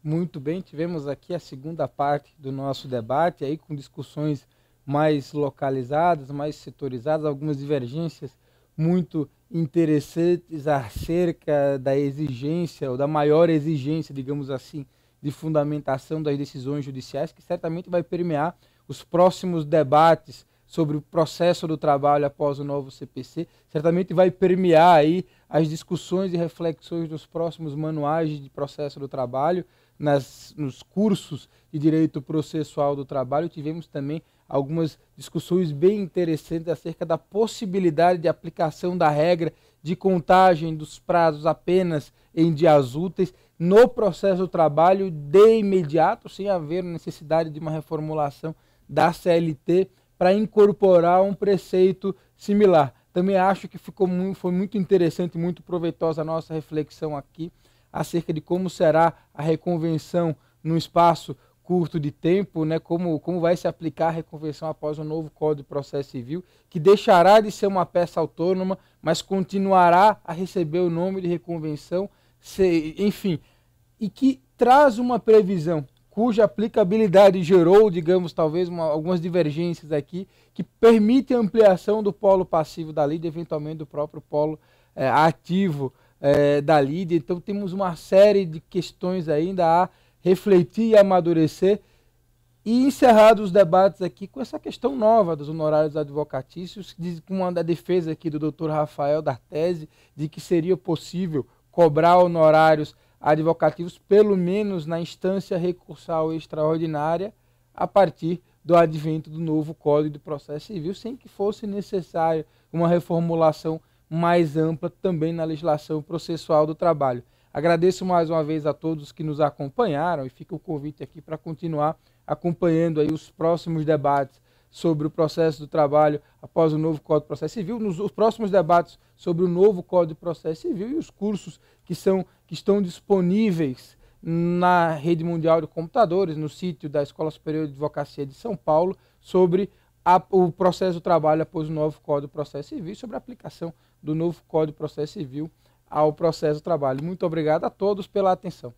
Speaker 1: Muito bem, tivemos aqui a segunda parte do nosso debate, aí com discussões mais localizadas, mais setorizadas, algumas divergências muito interessantes acerca da exigência, ou da maior exigência, digamos assim, de fundamentação das decisões judiciais, que certamente vai permear os próximos debates sobre o processo do trabalho após o novo CPC, certamente vai permear aí as discussões e reflexões dos próximos manuais de processo do trabalho, nos cursos de direito processual do trabalho. Tivemos também algumas discussões bem interessantes acerca da possibilidade de aplicação da regra de contagem dos prazos apenas em dias úteis no processo do trabalho de imediato, sem haver necessidade de uma reformulação da CLT para incorporar um preceito similar. Também acho que foi muito interessante, muito proveitosa a nossa reflexão aqui acerca de como será a reconvenção num espaço curto de tempo, né, como vai se aplicar a reconvenção após o novo Código de Processo Civil, que deixará de ser uma peça autônoma, mas continuará a receber o nome de reconvenção, enfim, e que traz uma previsão cuja aplicabilidade gerou, digamos, talvez algumas divergências aqui, que permite a ampliação do polo passivo da lide, eventualmente do próprio polo ativo da lide. Então temos uma série de questões ainda a refletir e amadurecer, e encerrados os debates aqui com essa questão nova dos honorários advocatícios, com a defesa aqui do Dr. Rafael da tese de que seria possível cobrar honorários advocativos, pelo menos na instância recursal extraordinária, a partir do advento do novo Código de Processo Civil, sem que fosse necessário uma reformulação mais ampla também na legislação processual do trabalho. Agradeço mais uma vez a todos que nos acompanharam e fica o convite aqui para continuar acompanhando aí os próximos debates sobre o processo do trabalho após o novo Código de Processo Civil, os próximos debates sobre o novo Código de Processo Civil e os cursos que estão disponíveis na rede mundial de computadores, no sítio da Escola Superior de Advocacia de São Paulo, sobre o processo do trabalho após o novo Código de Processo Civil e sobre a aplicação do novo Código de Processo Civil ao processo do trabalho. Muito obrigado a todos pela atenção.